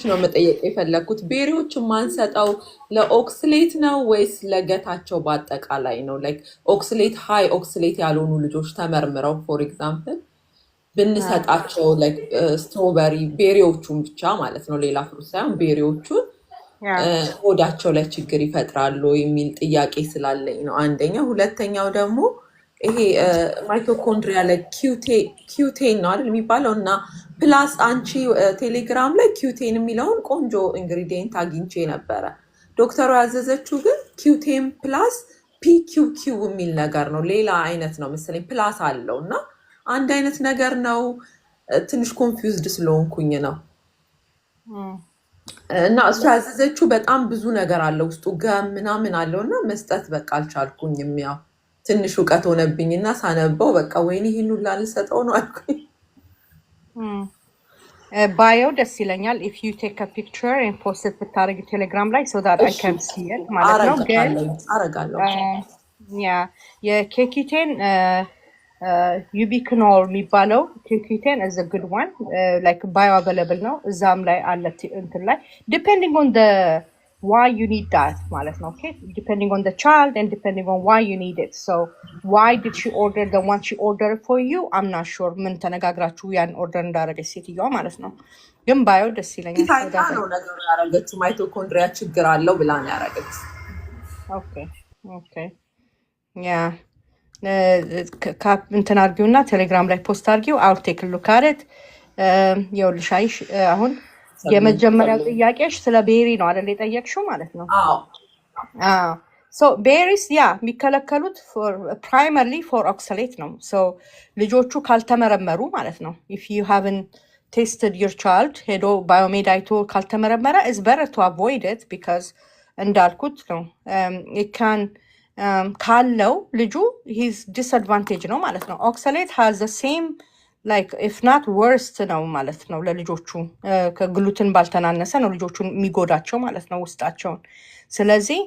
ነው መጠየቅ የፈለኩት ቤሪዎች ማንሰጠው ለኦክስሌት ነው ወይስ ለገታቸው በአጠቃላይ ነው? ላይክ ኦክስሌት ሃይ ኦክስሌት ያልሆኑ ልጆች ተመርምረው ፎር ኤግዛምፕል ብንሰጣቸው ላይክ ስትሮበሪ ቤሪዎቹን ብቻ ማለት ነው፣ ሌላ ፍሩት ሳይሆን ቤሪዎቹን ሆዳቸው ላይ ችግር ይፈጥራሉ የሚል ጥያቄ ስላለኝ ነው አንደኛው። ሁለተኛው ደግሞ ይሄ ማይቶኮንድሪያ ላይ ኪዩቴን ነው አይደል የሚባለው፣ እና ፕላስ አንቺ ቴሌግራም ላይ ኪዩቴን የሚለውን ቆንጆ ኢንግሪዲየንት አግኝቼ ነበረ። ዶክተሩ ያዘዘችው ግን ኪዩቴን ፕላስ ፒኪውኪው የሚል ነገር ነው፣ ሌላ አይነት ነው መሰለኝ። ፕላስ አለው እና አንድ አይነት ነገር ነው። ትንሽ ኮንፊውዝድ ስለሆንኩኝ ነው። እና እሱ ያዘዘችው በጣም ብዙ ነገር አለው ውስጡ፣ ገም ምናምን አለው እና መስጠት በቃ አልቻልኩኝም። ያው ትንሽ እውቀት ሆነብኝ እና ሳነበው በቃ ወይኔ ይህን ሁላ ልሰጠው ነው አልኩኝ። ባዮ ደስ ይለኛል። ኢፍ ዩ ቴክ አ ፒክቸር ኤንድ ፖስት ኢት ብታረጊ ቴሌግራም ላይ ሶ ዳት አይ ካን ሲ ኢት ማለት ነው። ግን አረጋለሁ ያ የኬኪቴን ዩቢክኖል የሚባለው ኬኪቴን is a good one, like bio available ነው እዛም ላይ አለ እንትን ላይ depending on the why you need that ማለት ነው። okay, depending on the child and depending on why you need it. So why did she order the one she ordered for you? I'm not sure ምን ተነጋግራችሁ ያን ኦርደር እንዳደረገች ሴትዮዋ ማለት ነው። ግን ባዮ ደስ ይለኛል። ታይታ ነው ነገሩ ያደረገችው። ማይቶኮንድሪያ ችግር አለው ብላ ነው ያደረገችው። ኦኬ ያ እንትን አድርጊውና ቴሌግራም ላይ ፖስት አድርጊው። አውል ቴክ ሉክ አት ይኸውልሽ። አይሽ አሁን የመጀመሪያው ጥያቄሽ ስለ ቤሪ ነው አይደል የጠየቅሽው ማለት ነው? አዎ ሶ ቤሪስ ያ የሚከለከሉት ፕራይመርሊ ፎር ኦክሳሌት ነው። ሶ ልጆቹ ካልተመረመሩ ማለት ነው ኢፍ ዩ ሃቭን ቴስትድ ዩር ቻይልድ ሄዶ ባዮሜድ አይቶ ካልተመረመረ ኢዝ ቤተር ቱ አቮይድ ኢት ቢካዝ እንዳልኩት ነው ኢካን ካለው ልጁ ሂዝ ዲስአድቫንቴጅ ነው ማለት ነው። ኦክሳሌት ሃዝ ዘ ሴም ላይክ ኢፍ ናት ወርስት ነው ማለት ነው ለልጆቹ። ከግሉትን ባልተናነሰ ነው ልጆቹን የሚጎዳቸው ማለት ነው ውስጣቸውን። ስለዚህ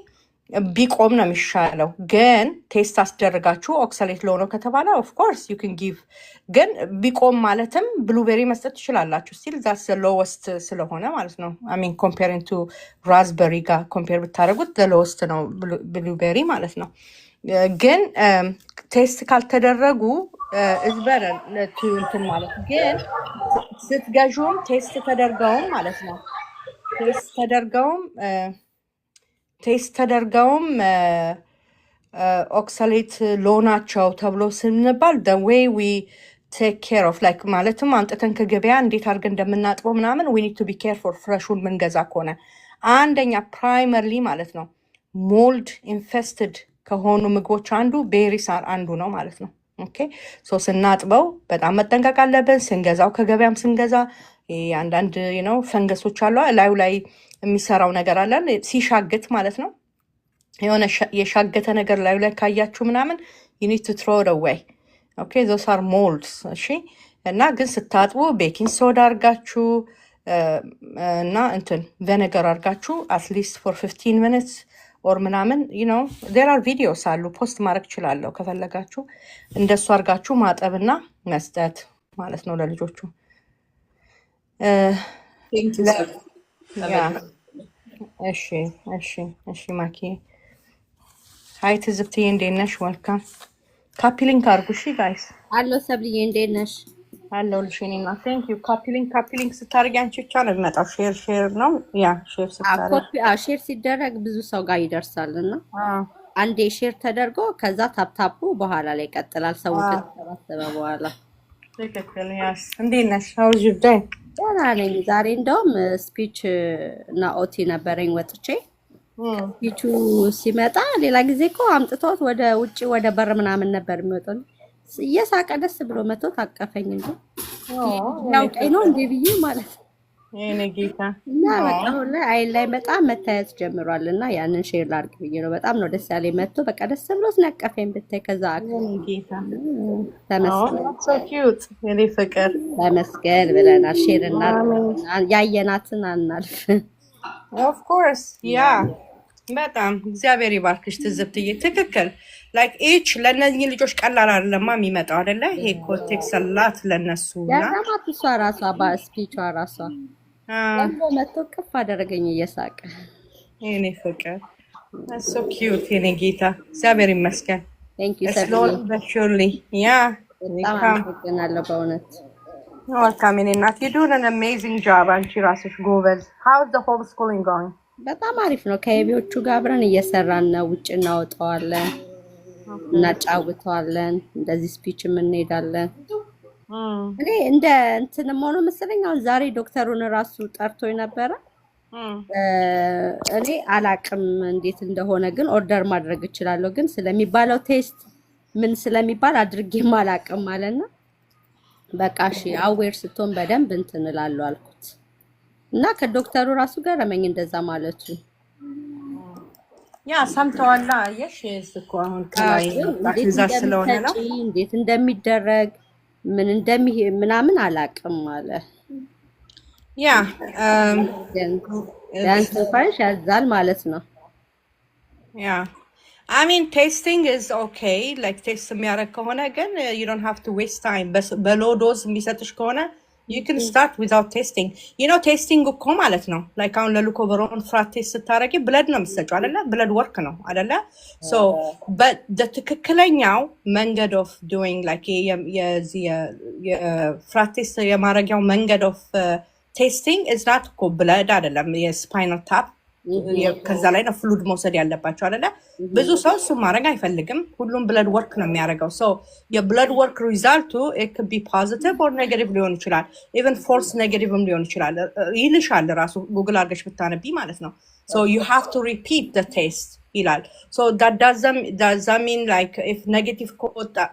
ቢቆም ነው የሚሻለው። ግን ቴስት አስደርጋችሁ ኦክሳሌት ለሆነው ከተባለ ኦፍኮርስ ዩ ካን ጊቭ። ግን ቢቆም ማለትም ብሉቤሪ መስጠት ትችላላችሁ። ስቲል ዛትስ ሎወስት ስለሆነ ማለት ነው። አሚን ኮምፔሪንግ ቱ ራዝበሪ ጋር ኮምፔር ብታደረጉት ሎወስት ነው ብሉቤሪ ማለት ነው። ግን ቴስት ካልተደረጉ እዝበረ እንትን ማለት ግን ስትገዥውም ቴስት ተደርገውም ማለት ነው ቴስት ተደርገውም ኦክሳሌት ሎናቸው ተብሎ ስንባል the way we take care of like ማለትም አንጥተን ከገበያ እንዴት አድርገን እንደምናጥበው ምናምን we need to be careful ፍሬሹን ምንገዛ ከሆነ አንደኛ ፕራይመርሊ ማለት ነው ሞልድ ኢንፌስትድ ከሆኑ ምግቦች አንዱ ቤሪስ አንዱ ነው ማለት ነው። ኦኬ ሶ ስናጥበው በጣም መጠንቀቅ አለብን። ስንገዛው ከገበያም ስንገዛ አንዳንድ ነው ፈንገሶች አሉ ላዩ ላይ የሚሰራው ነገር አለ ሲሻግት ማለት ነው። የሆነ የሻገተ ነገር ላዩ ላይ ካያችሁ ምናምን you need to throw it away. okay those are molds. እሺ እና ግን ስታጥቡ ቤኪንግ ሶዳ አርጋችሁ እና እንትን ቪኔጋር አርጋችሁ at least for 15 minutes or ምናምን there are videos አሉ ፖስት ማድረግ እችላለሁ ከፈለጋችሁ። እንደሱ አርጋችሁ ማጠብና መስጠት ማለት ነው ለልጆቹ። thank you sir. እሺ ማኪ ሃይ ትዝብትዬ እንዴት ነሽ? ወልካም ካፒ ሊንክ አድርጉ። እሺ ጋይስ አሎ ሰብልዬ እንዴት ነሽ? አለሁልሽ እኔማ ቴንክ ዩ። ካፒ ሊንክ ስታደርጊ አንቺ ብቻ ነው የሚመጣው። ሼር ነው ያ ሼር ስታደርጊ ሼር ሲደረግ ብዙ ሰው ጋር ይደርሳል እና አንዴ ሼር ተደርጎ ከዛ ታፕታፑ በኋላ ላይ ይቀጥላል ሰው ከተሰባሰበ በኋላ። ትክክል። ያስ እንዴት ነሽ? ሃው ኢዝ ዩር ዴይ? ደህና ነኝ። ዛሬ እንደውም ስፒች እና ኦቲ ነበረኝ ወጥቼ ስፒቹ ሲመጣ ሌላ ጊዜ እኮ አምጥቶት ወደ ውጪ ወደ በር ምናምን ነበር የሚወጣው። እየሳቀ ደስ ብሎ መቶ ታቀፈኝ እንጂ ያውቀኝ ነው እንዴ ብዬ ማለት የኔ ጌታ እና በቃ ሁሉ አይን ላይ በጣም መታየት ጀምሯል እና ያንን ሼር ላድርግ ብዬ ነው። በጣም ነው ደስ ያለኝ መጥቶ በቃ ደስ ብሎት ነቀፈኝ ብታይ። ከዛ የኔ ጌታ ተመስገን so cute የኔ ፍቅር ተመስገን ብለናል። ሼር እና ያየናትን አናልፍ of course ያ በጣም እግዚአብሔር ይባርክሽ ትዝብትዬ። ትክክል ላይክ ኢች ለነዚህ ልጆች ቀላል አይደለም የሚመጣው አይደለ? ይሄ ኮንቴክስት አላት ለነሱና ያማት እሷ ራሷ በስፒቿ ራሷ ደግሞ መጥቶ ቅፍ አደረገኝ እየሳቀ። የኔ ፍቅር so cute የኔ ጌታ እግዚአብሔር ይመስገን። Thank you slowly but surely yeah በጣም አመሰግናለሁ በእውነት። welcome የኔ እናት you doing an amazing job አንቺ ራስሽ ጎበዝ። how's the homeschooling going? በጣም አሪፍ ነው። ከቤቢዎቹ ጋር አብረን እየሰራን ነው። ውጭ እናወጣዋለን፣ እናጫውተዋለን፣ እንደዚህ ስፒችም እንሄዳለን። እኔ እንደ እንትንም ሆኖ መሰለኝ አሁን ዛሬ ዶክተሩን ራሱ ጠርቶኝ ነበረ። እኔ አላቅም እንዴት እንደሆነ ግን ኦርደር ማድረግ እችላለሁ። ግን ስለሚባለው ቴስት ምን ስለሚባል አድርጌም አላቅም አለና በቃ እሺ አዌር ስትሆን በደንብ እንትን እላለሁ አልኩት እና ከዶክተሩ ራሱ ገረመኝ እንደዛ ማለቱ። ያ ሰምተዋላ አየሽ እኮ አሁን ከላይ ትዕዛዝ ስለሆነ ነው እንዴት እንደሚደረግ ምን ምናምን አላቅም አለ። ያ ያን ተፋሽ ያዛል ማለት ነው። ያ I mean tasting is okay like taste የሚያረግ ከሆነ ግን you don't have to waste time በlow dose የሚሰጥሽ ከሆነ you can start without tasting. you know tasting እኮ ማለት ነው like አሁን ለሉኮቨሮን ፍራት ቴስት ስታረጊ ብለድ ነው የሚሰጪው አይደለ? ብለድ ወርክ ነው አይደለ? so but the ትክክለኛው መንገድ of doing like የፍራት ቴስት የማረጊያው መንገድ of tasting is not እኮ ብለድ አይደለም የስፓይናል ታፕ ከዛ ላይ ነው ፍሉድ መውሰድ ያለባቸው አይደለ? ብዙ ሰው እሱ ማድረግ አይፈልግም። ሁሉም ብለድ ወርክ ነው የሚያደርገው። ሶ የብለድ ወርክ ሪዛልቱ it could be positive or negative ሊሆን ይችላል። even false negativeም ሊሆን ይችላል። ይልሻል ራሱ ጉግል አድርገሽ ብታነቢ ማለት ነው። so you have to repeat the test ይላል። so that doesn't mean like if negative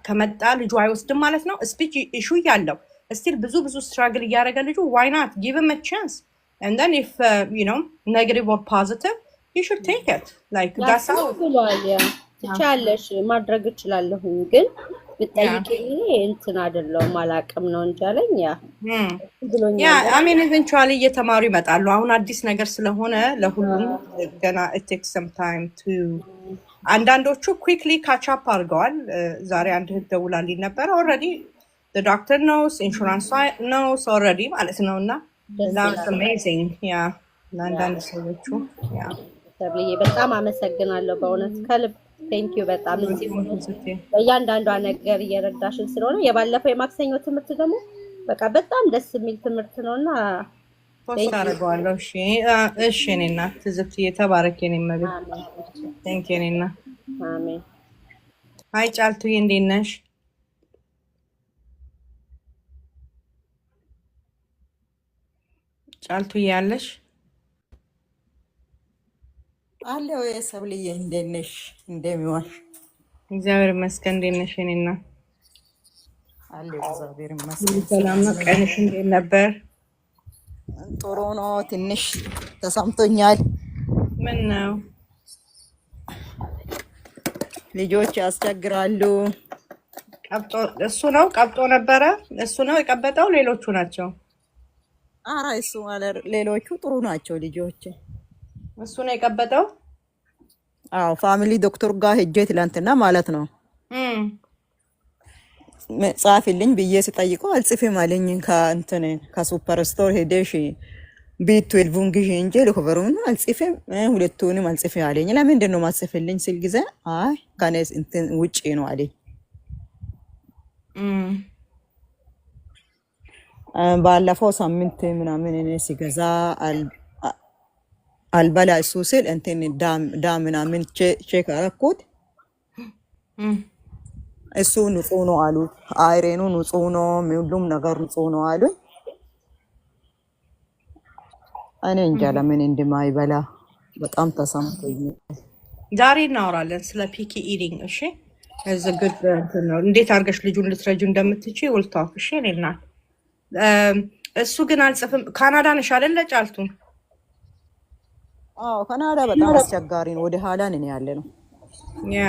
ከመጣ ልጁ አይወስድም ማለት ነው። ስፒች ኢሹ ያለው still ብዙ struggle እያደረገ ልጁ why not give him a chance and then if you know negative or positive you should take it like that's how ትቻለሽ ማድረግ እችላለሁ ግን ብትጠይቂኝ እንትን አይደለም አላቅም ነው እንጂ አለኝ። ያ I mean eventually እየተማሩ ይመጣሉ። አሁን አዲስ ነገር ስለሆነ ለሁሉም ገና it takes some time to አንዳንዶቹ quickly catch up አድርገዋል። ዛሬ አንድ እህት ደውላልኝ ነበር already the doctor knows insurance knows already ማለት ነውና that's amazing yeah ለአንዳንድ ሰዎቹ yeah ሰብልዬ በጣም አመሰግናለሁ በእውነት ከልብ thank you በጣም በእያንዳንዷ ነገር እየረዳሽን ስለሆነ የባለፈው የማክሰኞ ትምህርት ደግሞ በቃ በጣም ደስ የሚል ትምህርት ነውና ፖስት አደርገዋለሁ። እሺ እኔ እናት ትዝብት እየተባረክ የኔ መቤት thank you እኔ እናት አሜን። አይ ጫልቱዬ እንዴት ነሽ? ጫልቱ ያለሽ አለው የሰብልዬ እንዴት ነሽ? እንደሚዋል እግዚአብሔር ይመስገን። እንዴት ነሽ የኔ እናት? አለው እግዚአብሔር ይመስገን። ሰላም ነው። ቀንሽ እንዴት ነበር? ጥሩ ነው። ትንሽ ተሰምቶኛል። ምን ነው? ልጆች ያስቸግራሉ። ቀብጦ እሱ ነው ቀብጦ ነበረ። እሱ ነው የቀበጠው ሌሎቹ ናቸው? ኧረ እሱ ማለት ሌሎቹ ጥሩ ናቸው ልጆች። እሱ ነው የቀበጠው? አዎ ፋሚሊ ዶክተር ጋር ሄጄ ትላንትና ማለት ነው ጻፊልኝ ብዬ ስጠይቀው አልጽፍም አለኝ። ከእንትን ከሱፐር ስቶር ሄደሽ ቢ12ን ግዢ እንጂ ለኮቨሩን አልጽፍም ሁለቱንም አልጽፍም አለኝ። ለምንድን ነው ማጽፍልኝ ስል ጊዜ አይ ከነስ እንትን ውጪ ነው አለኝ። ባለፈው ሳምንት ምናምን እኔ ሲገዛ አልበላ እሱ ስል እንትን ዳም ምናምን ቼክ አደረኩት። እሱ ንጹህ ነው አሉ። አይሬኑ ንጹህ ነው፣ ሁሉም ነገር ንጹህ ነው አሉ። እኔ እንጃ ለምን እንደማይበላ በጣም ተሰምቶኝ። ዛሬ እናወራለን ስለ ፒኪ ኢቲንግ። እሺ እዛ ጉድ ነው እንዴት አድርገሽ ልጁን ልትረጁ እንደምትችይ ወልታው። እሺ እኔ እናት እሱ ግን አልጽፍም። ካናዳ ነሽ አይደለ ጫልቱ? አዎ ካናዳ በጣም አስቸጋሪ ነው። ወደ ኋላ ነን ያለ ነው። ያ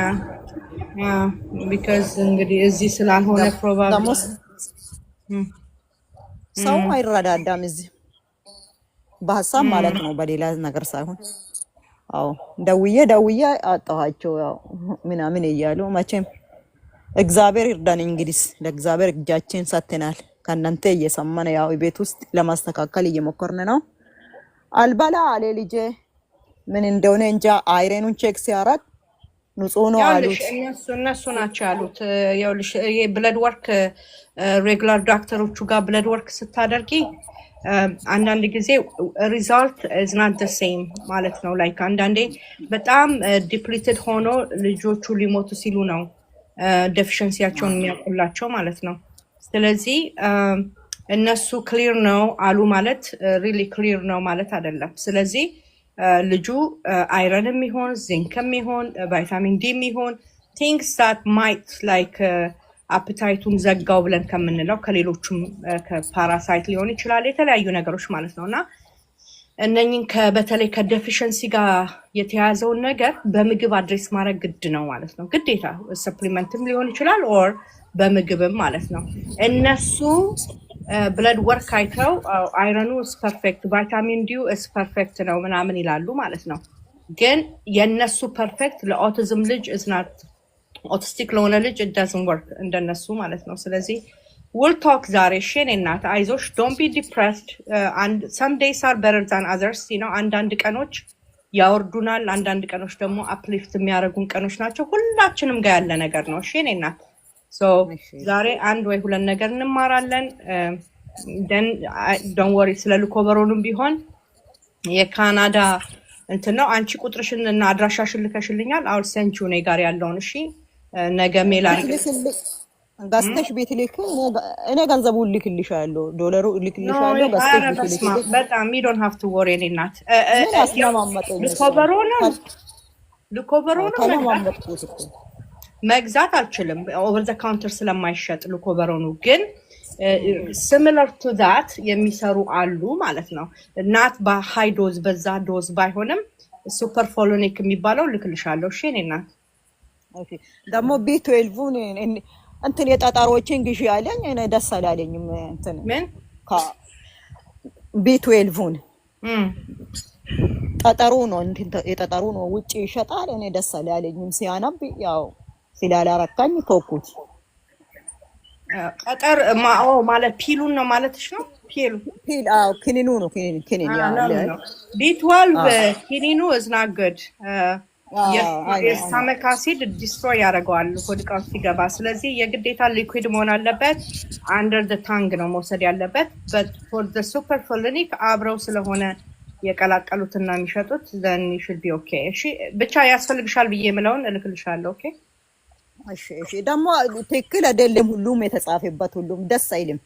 because እንግዲህ እዚህ ስላልሆነ probably ሰው አይረዳዳም እዚህ በሀሳብ ማለት ነው፣ በሌላ ነገር ሳይሆን። አዎ ደውዬ አጣኋቸው ያው ምናምን እያሉ መቼም እግዚአብሔር ይርዳን። እንግዲህ ለእግዚአብሔር እጃችን ሰጥተናል። ከእናንተ እየሰማን ያው ቤት ውስጥ ለማስተካከል እየሞከርን ነው። አልበላ አለ ልጄ ምን እንደሆነ እንጃ። አይረኑን ቼክ ሲያረግ ንጹህ ነው አሉት። እነሱ ናቸው ያሉት። ይኸውልሽ የብለድ ወርክ ሬጉላር ዶክተሮቹ ጋር ብለድ ወርክ ስታደርጊ አንዳንድ ጊዜ ሪዛልት ኢዝ ናት ዘ ሴም ማለት ነው። ላይክ አንዳንዴ በጣም ዲፕሊትድ ሆኖ ልጆቹ ሊሞቱ ሲሉ ነው ዴፊሽንሲያቸውን የሚያውቁላቸው ማለት ነው። ስለዚህ እነሱ ክሊር ነው አሉ ማለት ሪሊ ክሊር ነው ማለት አይደለም። ስለዚህ ልጁ አይረንም ይሆን ዚንክም ይሆን ቫይታሚን ዲም ይሆን ቲንግስ ዛት ማይት ላይክ አፕታይቱን ዘጋው ብለን ከምንለው ከሌሎቹም ከፓራሳይት ሊሆን ይችላል የተለያዩ ነገሮች ማለት ነው። እና እነኝን በተለይ ከዴፊሽንሲ ጋር የተያዘውን ነገር በምግብ አድሬስ ማድረግ ግድ ነው ማለት ነው። ግዴታ ሰፕሊመንትም ሊሆን ይችላል ኦር በምግብም ማለት ነው። እነሱ ብለድ ወርክ አይተው አይረኑ ስ ፐርፌክት ቫይታሚን ዲዩ ስ ፐርፌክት ነው ምናምን ይላሉ ማለት ነው። ግን የእነሱ ፐርፌክት ለኦቲዝም ልጅ እዝናት ኦቲስቲክ ለሆነ ልጅ ዳዝን ወርክ እንደነሱ ማለት ነው። ስለዚህ ውል ቶክ ዛሬ ሼን እናት አይዞሽ ዶንት ቢ ዲፕረስድ ሰም ዴይስ አር በረር ዛን አዘርስ ነው። አንዳንድ ቀኖች ያወርዱናል፣ አንዳንድ ቀኖች ደግሞ አፕሊፍት የሚያደርጉን ቀኖች ናቸው። ሁላችንም ጋር ያለ ነገር ነው። ሼን እናት ዛሬ አንድ ወይ ሁለት ነገር እንማራለን። ደን ዶንት ወሪ ስለ ሉኮቨሮንም ቢሆን የካናዳ እንትን ነው። አንቺ ቁጥርሽን እና አድራሻሽን ልከሽልኛል። አውል ሴንቹ እኔ ጋር ያለውን እሺ። ነገ ሜል አድርገሽ ጋስተሽ ቤት ልክ እኔ ገንዘቡን ልክልሻለሁ፣ ዶላሩ ልክልሻለሁ። ጋስተሽ ቤት ልክ በጣም you don't have to worry እኔ እናት ሉኮቨሮኑ መግዛት አልችልም ኦቨር ዘ ካውንተር ስለማይሸጥ ሉኮቨሮኑ ግን ሲሚላር ቱ ዛት የሚሰሩ አሉ ማለት ነው። እናት በሃይ ዶዝ በዛ ዶዝ ባይሆንም ሱፐር ፎሎኒክ የሚባለው ልክልሻለሁ። እሺ እኔ እናት ኦኬ። ደግሞ ቢ12ን እንትን የጠጠሮችን ግዢ ያለኝ እኔ ደስ አላለኝም። እንትን ምን ቢ12ን ጠጠሩ ነው እንትን የጠጠሩ ነው ውጪ ይሸጣል። እኔ ደስ አላለኝም ሲያነብ ያው ስላላረካኝ ተውኩት። ጠጠር ማለት ፒሉን ነው ማለትሽ ነው? ፒል አዎ ክኒኑ ነው ክኒን ያለ ቢ12 ክኒኑ is not good የስታሚክ አሲድ ዲስትሮይ ያደርገዋል ሆድ ዕቃ ውስጥ ሲገባ። ስለዚህ የግዴታ ሊኩዊድ መሆን አለበት። አንደር ዘ ታንግ ነው መውሰድ ያለበት። but for the superfolinic አብረው ስለሆነ የቀላቀሉትና የሚሸጡት then you should be okay። እሺ ብቻ ያስፈልግሻል ብዬ የምለውን እልክልሻለሁ። ኦኬ እሺ እሺ። ደግሞ ትክክል አይደለም ሁሉም የተጻፈበት ሁሉም ደስ አይልም።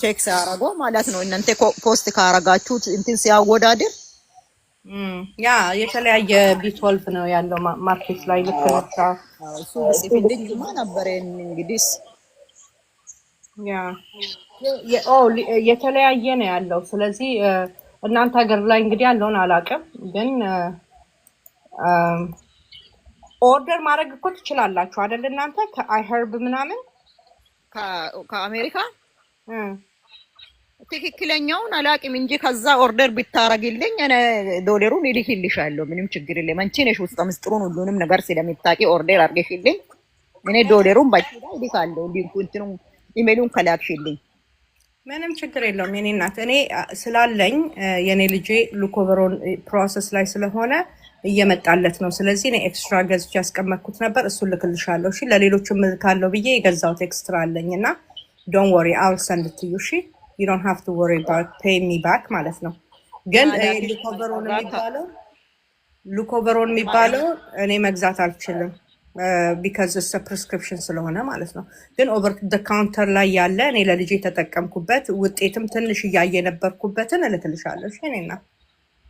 ቼክ ሲያደርገው ማለት ነው። እናንተ ፖስት ካረጋችሁት እንትን ሲያወዳድር ያ የተለያየ ቢ12 ነው ያለው ማርኬት ላይ ልክ ነው። እሱ በሲፊልኝ ማን ነበር እንግዲህ ያ የተለያየ ነው ያለው። ስለዚህ እናንተ ሀገር ላይ እንግዲህ ያለውን አላውቅም፣ ግን ኦርደር ማድረግ እኮ ትችላላችሁ አይደል? እናንተ ከአይሄርብ ምናምን ከአሜሪካ ትክክለኛውን አላውቅም እንጂ ከዛ ኦርደር ብታረግልኝ እኔ ዶላሩን እልክልሻለሁ። ምንም ችግር የለም። አንቺ ነሽ ውስጥ ምስጥሩን ሁሉንም ነገር ስለምታውቂ ኦርደር አድርገሽልኝ እኔ ዶላሩን ባጭዳ እልካለሁ። ሊንኩን ኢሜሉን ከላክሽልኝ ምንም ችግር የለውም። የኔ እናት እኔ ስላለኝ የኔ ልጄ ሉኮቨሮን ፕሮሰስ ላይ ስለሆነ እየመጣለት ነው። ስለዚህ እኔ ኤክስትራ ገዝቼ ያስቀመጥኩት ነበር፣ እሱን ልክልሻለሁ። እሺ ለሌሎችም ልካለሁ ብዬ የገዛሁት ኤክስትራ አለኝ እና ዶንት ወሪ አይ ዊል ሰንድ ኢት ቱ ዩ። እሺ you don't have to worry about paying me back ማለት ነው። ግን ሉኮቨሮን የሚባለው እኔ መግዛት አልችልም because it's a prescription ስለሆነ ማለት ነው። ግን ኦቨር the counter ላይ ያለ እኔ ለልጄ የተጠቀምኩበት ውጤትም ትንሽ እያየነበርኩበትን እልክልሻለሁ። እሺ እኔና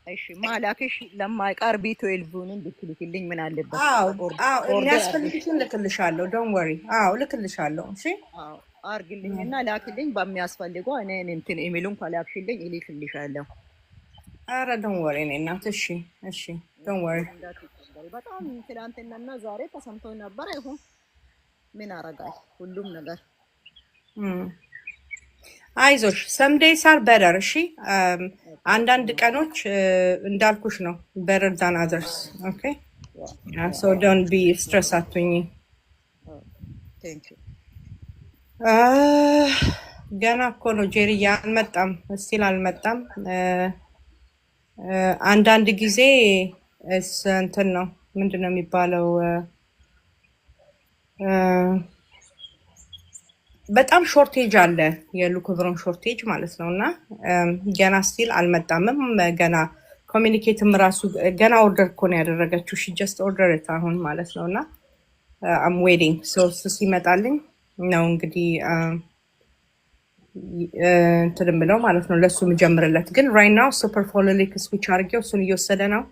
እሺ ማላክሽ ለማይቀር ቢ12ን ልክልኝ ምን አለበት? የሚያስፈልግሽን ልክልሻለሁ። ዶንት ወሪ አዎ ልክልሻለሁ። እሺ አርግልኝና ላክልኝ በሚያስፈልገው እኔ እንትን ኢሜሉን ካላክሽልኝ እልክልሻለሁ። ኧረ ዶንት ወሪ እኔ እናት እሺ እሺ ዶንት ወሪ። በጣም ትናንትናና ዛሬ ተሰምቶኝ ነበር። አይሁን ምን አረጋል ሁሉም ነገር አይዞሽ some days are better። እሺ አንዳንድ ቀኖች እንዳልኩሽ ነው better than others። okay so don't be stressed አትሁኚ። thank you ገና እኮ ነው ጄሪ አልመጣም፣ እስቲል አልመጣም። አንዳንድ ጊዜ እንትን ነው ምንድን ነው የሚባለው በጣም ሾርቴጅ አለ የሉክብሮን ሾርቴጅ ማለት ነው። እና ገና ስቲል አልመጣምም። ገና ኮሚኒኬትም ራሱ ገና ኦርደር እኮ ነው ያደረገችው። ሺ ጀስት ኦርደር አሁን ማለት ነው። እና አም ዌቲንግ ሶ ሲመጣልኝ ነው እንግዲህ እንትን ብለው ማለት ነው ለሱ ምጀምርለት። ግን ራይት ናው ሱፐር ፎሎሊክ ስዊች አድርጌው እሱን እየወሰደ ነው።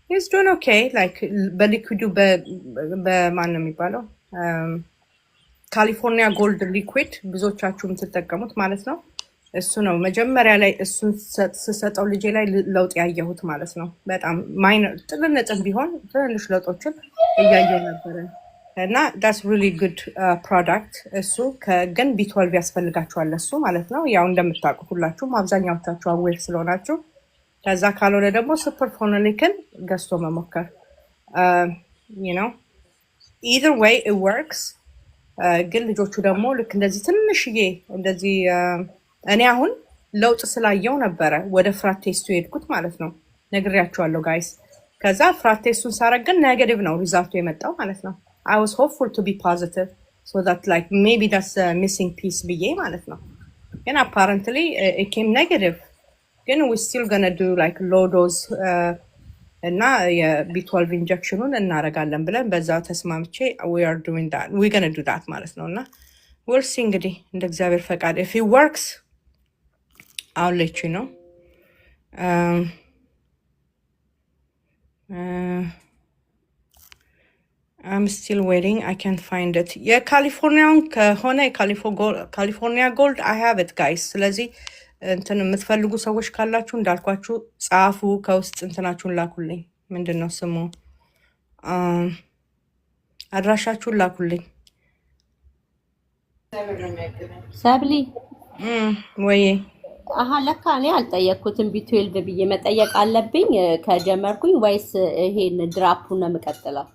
ኢዝ ዶን ኦኬ ላይክ በሊኩዊዱ በማን ነው የሚባለው ካሊፎርኒያ ጎልድ ሊኩዊድ ብዙዎቻችሁ የምትጠቀሙት ማለት ነው። እሱ ነው መጀመሪያ ላይ እሱን ስሰጠው ልጄ ላይ ለውጥ ያየሁት ማለት ነው። በጣም ማይነር ጥልነጥን ቢሆን ትንሽ ለውጦችን እያየሁ ነበረ እና ዳትስ ሪሊ ጉድ ፕሮዳክት። እሱ ግን ቢ12 ያስፈልጋችኋል እሱ ማለት ነው። ያው እንደምታውቁት ሁላችሁም አብዛኛዎቻችሁ አዌር ስለሆናችሁ። ከዛ ካልሆነ ደግሞ ሱፐር ፎኖሊክን ገዝቶ መሞከር ነው። ኢዘር ዌይ ኢት ወርክስ። ግን ልጆቹ ደግሞ ልክ እንደዚህ ትንሽዬ እንደዚህ እኔ አሁን ለውጥ ስላየው ነበረ ወደ ፍራት ቴስቱ የሄድኩት ማለት ነው። ነግሬያቸዋለሁ ጋይስ። ከዛ ፍራት ቴስቱን ሳረግ ግን ኔጋቲቭ ነው ሪዛልቱ የመጣው ማለት ነው። I was hopeful to be positive so that like maybe that's a missing piece ብዬ ማለት ነው። ግን apparently it came negative. ግን we still gonna do like low dose እና የቢ12 ኢንጀክሽኑን እናረጋለን ብለን በዛ ተስማምቼ we are doing that, we're gonna do that ማለት ነው። እና we'll see እንግዲህ እንደ እግዚአብሔር ፈቃድ if it works I'll let you know. I'm still waiting. I can't find it. የካሊፎርኒያውን ከሆነ ካሊፎርኒያ ጎልድ I have it guys። ስለዚህ እንትን የምትፈልጉ ሰዎች ካላችሁ እንዳልኳችሁ ጻፉ፣ ከውስጥ እንትናችሁን ላኩልኝ። ምንድነው ስሙ አድራሻችሁን ላኩልኝ። ሰብሊ ወይ አሃ ለካ እኔ አልጠየቅኩትም። ቢ12 ብዬ መጠየቅ አለብኝ ከጀመርኩኝ ወይስ ይሄን ድራፑን ነው የምቀጥለው?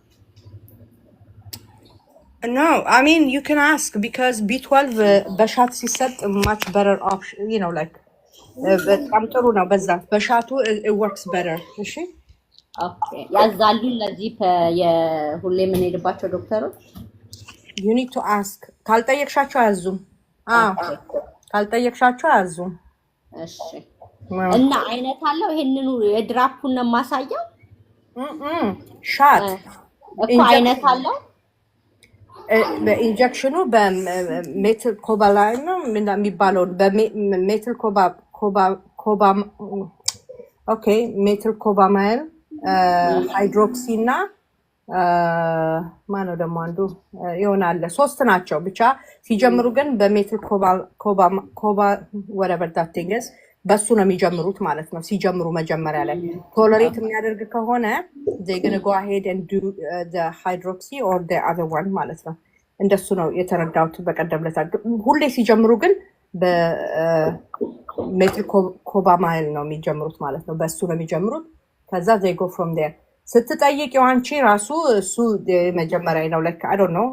No, I mean you can ask because B12 በሻት ሲሰጥ much better option, you know, like በጣም ጥሩ ነው በዛ በሻቱ it works better። እሺ ኦኬ ያዛሉ ለዚህ የሁሌ የምንሄድባቸው ዶክተሮች you need to ask። ካልጠየቅሻቸው አያዙም። ካልጠየቅሻቸው አያዙም። እሺ እና አይነት አለው ይሄንኑ የድራፑን ነው የማሳየው? ሻት እኮ አይነት አለው። በኢንጀክሽኑ በሜትል ኮባላይን ነው የሚባለው። በሜትል ኮባ ኦኬ ሜትል ኮባማይል ሃይድሮክሲ እና ማነው ደግሞ አንዱ ይሆናል። ሶስት ናቸው ብቻ ሲጀምሩ ግን በሜትል ኮባ whatever that thing is በሱ ነው የሚጀምሩት ማለት ነው። ሲጀምሩ መጀመሪያ ላይ ቶለሬት የሚያደርግ ከሆነ they gonna go ahead and do the hydroxy or the other one ማለት ነው። እንደሱ ነው የተረዳሁት በቀደም ዕለት። ሁሌ ሲጀምሩ ግን በሜትል ኮባማይል ነው የሚጀምሩት ማለት ነው። በሱ ነው የሚጀምሩት። ከዛ they go from there። ስትጠይቂው አንቺ ራሱ እሱ መጀመሪያ ነው like I don't know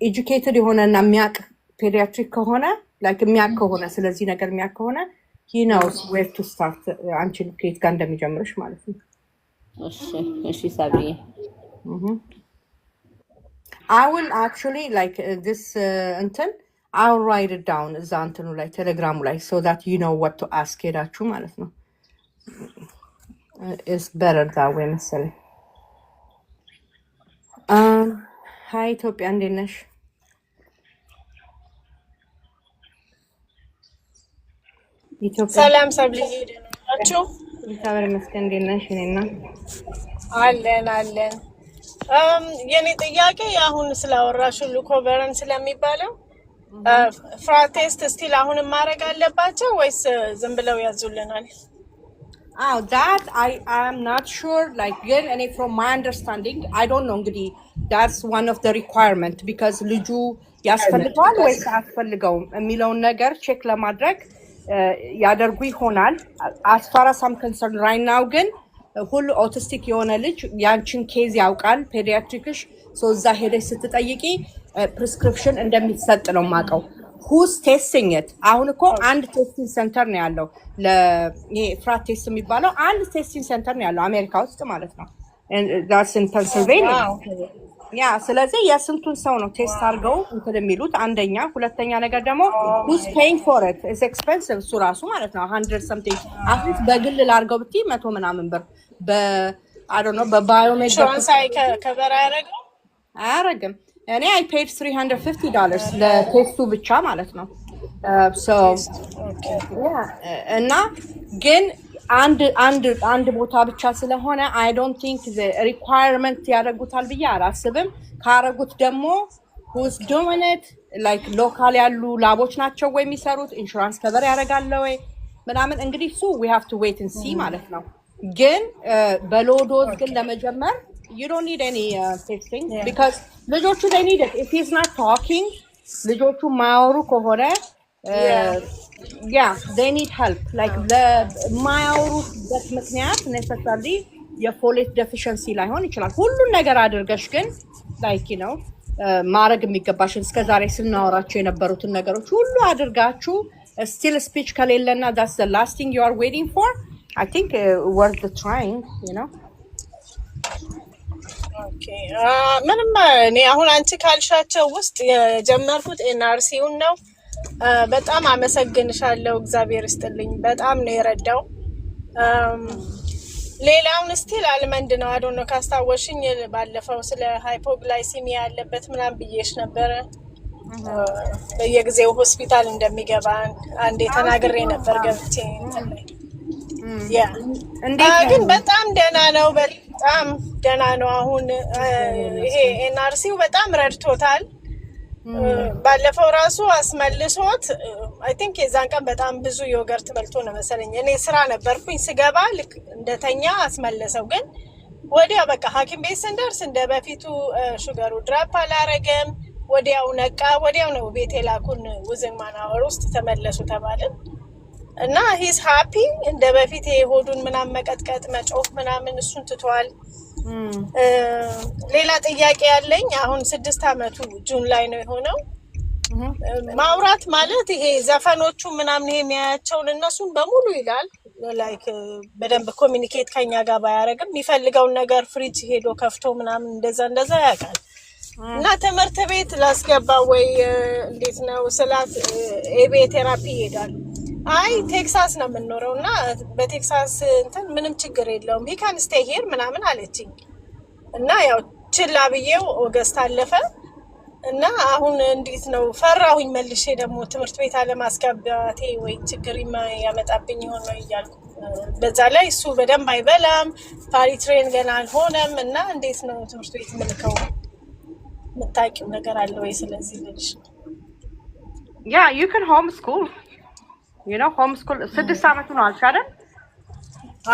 educated የሆነና የሚያውቅ ፔዲያትሪክ ከሆነ like የሚያውቅ ከሆነ ስለዚህ ነገር የሚያውቅ ከሆነ he knows where to start አንቺ ከየት ጋር እንደሚጀምርሽ ማለት ነው። እሺ ሰብሪ I will actually like this እንትን I'll write it down እዛ እንትኑ ላይ ቴሌግራሙ ላይ so that you know what to ask ሄዳችሁ ማለት ነው። It's better that way መሰለኝ። Hi ኢትዮጵያ እንዴት ነሽ? ሰላም ሰብልዬ ደህና ናችሁ? እግዚአብሔር ይመስገን። እንዴት ነሽ? እኔና አለን። የኔ ጥያቄ አሁን ስላወራሹ ሉኮቨረን ስለሚባለው ፍራቴስት ስቲል አሁንም ማድረግ አለባቸው ወይስ ዝም ብለው ያዙልናል? that I am not sure like ግን እኔ from my understanding I don't know እንግዲህ that's one of the requirement because ልጁ ያስፈልገዋል ወይስ አያስፈልገውም የሚለውን ነገር ቼክ ለማድረግ ያደርጉ ይሆናል። as far as I'm concerned right now ግን ሁሉ ኦቲስቲክ የሆነ ልጅ ያንቺን ኬዝ ያውቃል ፔዲያትሪክሽ እዛ ሄደሽ ስትጠይቂ ፕሪስክሪፕሽን እንደሚሰጥ ነው የማውቀው። ሁስ ቴስቲንግ ኢት አሁን እኮ አንድ ቴስቲንግ ሴንተር ነው ያለው ይሄ ፍራት ቴስት የሚባለው አንድ ቴስቲንግ ሴንተር ነው ያለው አሜሪካ ውስጥ ማለት ነው። ዳትስ ኢን ፔንሲልቬኒያ ያ ስለዚህ የስንቱን ሰው ነው ቴስት አድርገው እንትን የሚሉት አንደኛ። ሁለተኛ ነገር ደግሞ who's paying for it is expensive እሱ ራሱ ማለት ነው 100 something አትሊስት በግል ላድርገው ብትይ 100 ምናምን ብር I don't know በባዮሜድ ከቨር አያረግም። እኔ I paid $350 ለቴስቱ ብቻ ማለት ነው። so እና ግን አንድ ቦታ ብቻ ስለሆነ I don't think the requirement ያደርጉታል ብዬ አላስብም። ካረጉት ደግሞ who's doing it like ሎካል ያሉ ላቦች ናቸው ወይ የሚሰሩት ኢንሹራንስ ከቨር ያደርጋል ወይ ምናምን እንግዲህ እሱ we have to wait and see ማለት ነው። ግን በሎዶዝ ግን ለመጀመር you don't need any testing because ልጆቹ they need it if he's not talking ልጆቹ ማያወሩ ከሆነ yeah they need help like ማያወሩበት ምክንያት necessarily የፎሌት deficiency ላይሆን ይችላል። ሁሉን ነገር አድርገሽ ግን like you know ማድረግ የሚገባሽን እስከዛሬ ስናወራቸው የነበሩትን ነገሮች ሁሉ አድርጋችሁ still speech ከሌለና that's the last thing you are waiting for I think worth the trying you know okay ምንም እኔ አሁን አንቺ ካልሻቸው ውስጥ የጀመርኩት ኤንአርሲውን ነው። በጣም አመሰግንሻለሁ። እግዚአብሔር ይስጥልኝ። በጣም ነው የረዳው። ሌላውን ስቲል አልመንድ ነው አዶን ነው ካስታወሽኝ ባለፈው ስለ ሃይፖግላይሲሚያ ያለበት ምናምን ብዬሽ ነበረ። በየጊዜው ሆስፒታል እንደሚገባ አንዴ ተናግሬ ነበር ገብቼ ያ ግን በጣም ደህና ነው። በጣም ደህና ነው። አሁን ይሄ ኤንአርሲው በጣም ረድቶታል። ባለፈው ራሱ አስመልሶት አይ ቲንክ የዛን ቀን በጣም ብዙ ዮገርት በልቶ ነው መሰለኝ። እኔ ስራ ነበርኩኝ ስገባ ልክ እንደተኛ አስመለሰው። ግን ወዲያው በቃ ሐኪም ቤት ስንደርስ እንደ በፊቱ ሹገሩ ድራፕ አላረገም። ወዲያው ነቃ። ወዲያው ነው ቤት የላኩን ውዝን ማናወር ውስጥ ተመለሱ ተባልን እና ሂስ ሃፒ እንደ በፊት የሆዱን ምናምን መቀጥቀጥ መጮፍ ምናምን እሱን ትቷል። ሌላ ጥያቄ ያለኝ አሁን 6 አመቱ ጁን ላይ ነው የሆነው። ማውራት ማለት ይሄ ዘፈኖቹ ምናምን ይሄ የሚያያቸውን እነሱን በሙሉ ይላል ላይክ በደንብ ኮሚኒኬት ከኛ ጋር ባያረግም የሚፈልገውን ነገር ፍሪጅ ሄዶ ከፍቶ ምናምን እንደዛ ያውቃል። እና ትምህርት ቤት ላስገባ ወይ እንዴት ነው ስላት ኤቤ ቴራፒ ይሄዳል። አይ ቴክሳስ ነው የምንኖረው እና በቴክሳስ እንትን ምንም ችግር የለውም he can stay here ምናምን አለችኝ። እና ያው ችላ ብዬው ኦገስት አለፈ እና አሁን እንዴት ነው ፈራሁኝ መልሼ ደግሞ ትምህርት ቤት አለማስገባቴ ወይ ችግር ያመጣብኝ ይሆን ነው እያልኩ በዛ ላይ እሱ በደንብ አይበላም ፓሪትሬን ገና አልሆነም እና እንዴት ነው ትምህርት ቤት ምልከው የምታውቂው ነገር አለ ወይ ስለዚህ ልጅ? Yeah, you can homeschool. You know, homeschool 6 አመቱ ነው አልሽ አይደል?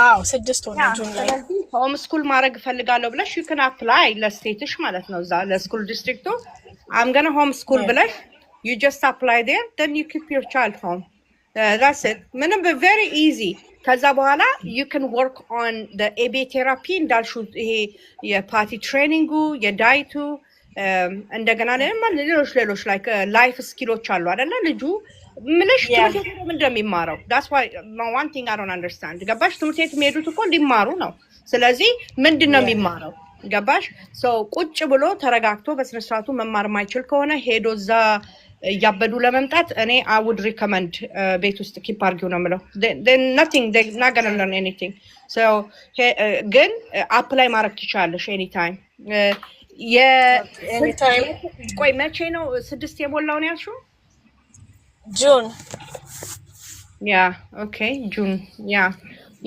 አዎ 6 ሆነ ጁን ላይ homeschool ማድረግ ፈልጋለሁ ብለሽ you can apply ለስቴትሽ ማለት ነው እዛ ለስኩል ዲስትሪክቱ I'm going to homeschool ብለሽ you just apply there then you keep your child home. That's it. ምንም very easy. ከዛ በኋላ you can work on the AB therapy እንዳልሽው ይሄ የፓቲ ትሬኒንጉ የዳይቱ እንደገና ሌሎች like life skills አሉ አይደለ ልጁ ምንሽ ትምህርት ምን እንደሚማረው that's why one thing I don't understand ገባሽ ትምህርት ቤት የሚሄዱት እኮ እንዲማሩ ነው ስለዚህ ምንድነው የሚማረው ገባሽ so ቁጭ ብሎ ተረጋግቶ በስነ ስርዓቱ መማር ማይችል ከሆነ ሄዶ እዛ ያበዱ ለመምጣት እኔ I would recommend ቤት ውስጥ keep argue ነው የምለው then nothing they not going to learn anything so ግን apply ማድረግ ትችላለሽ anytime anytime ቆይ መቼ ነው 6 የሞላው ነው ያልሽው ጁን ያ ኦኬ ጁን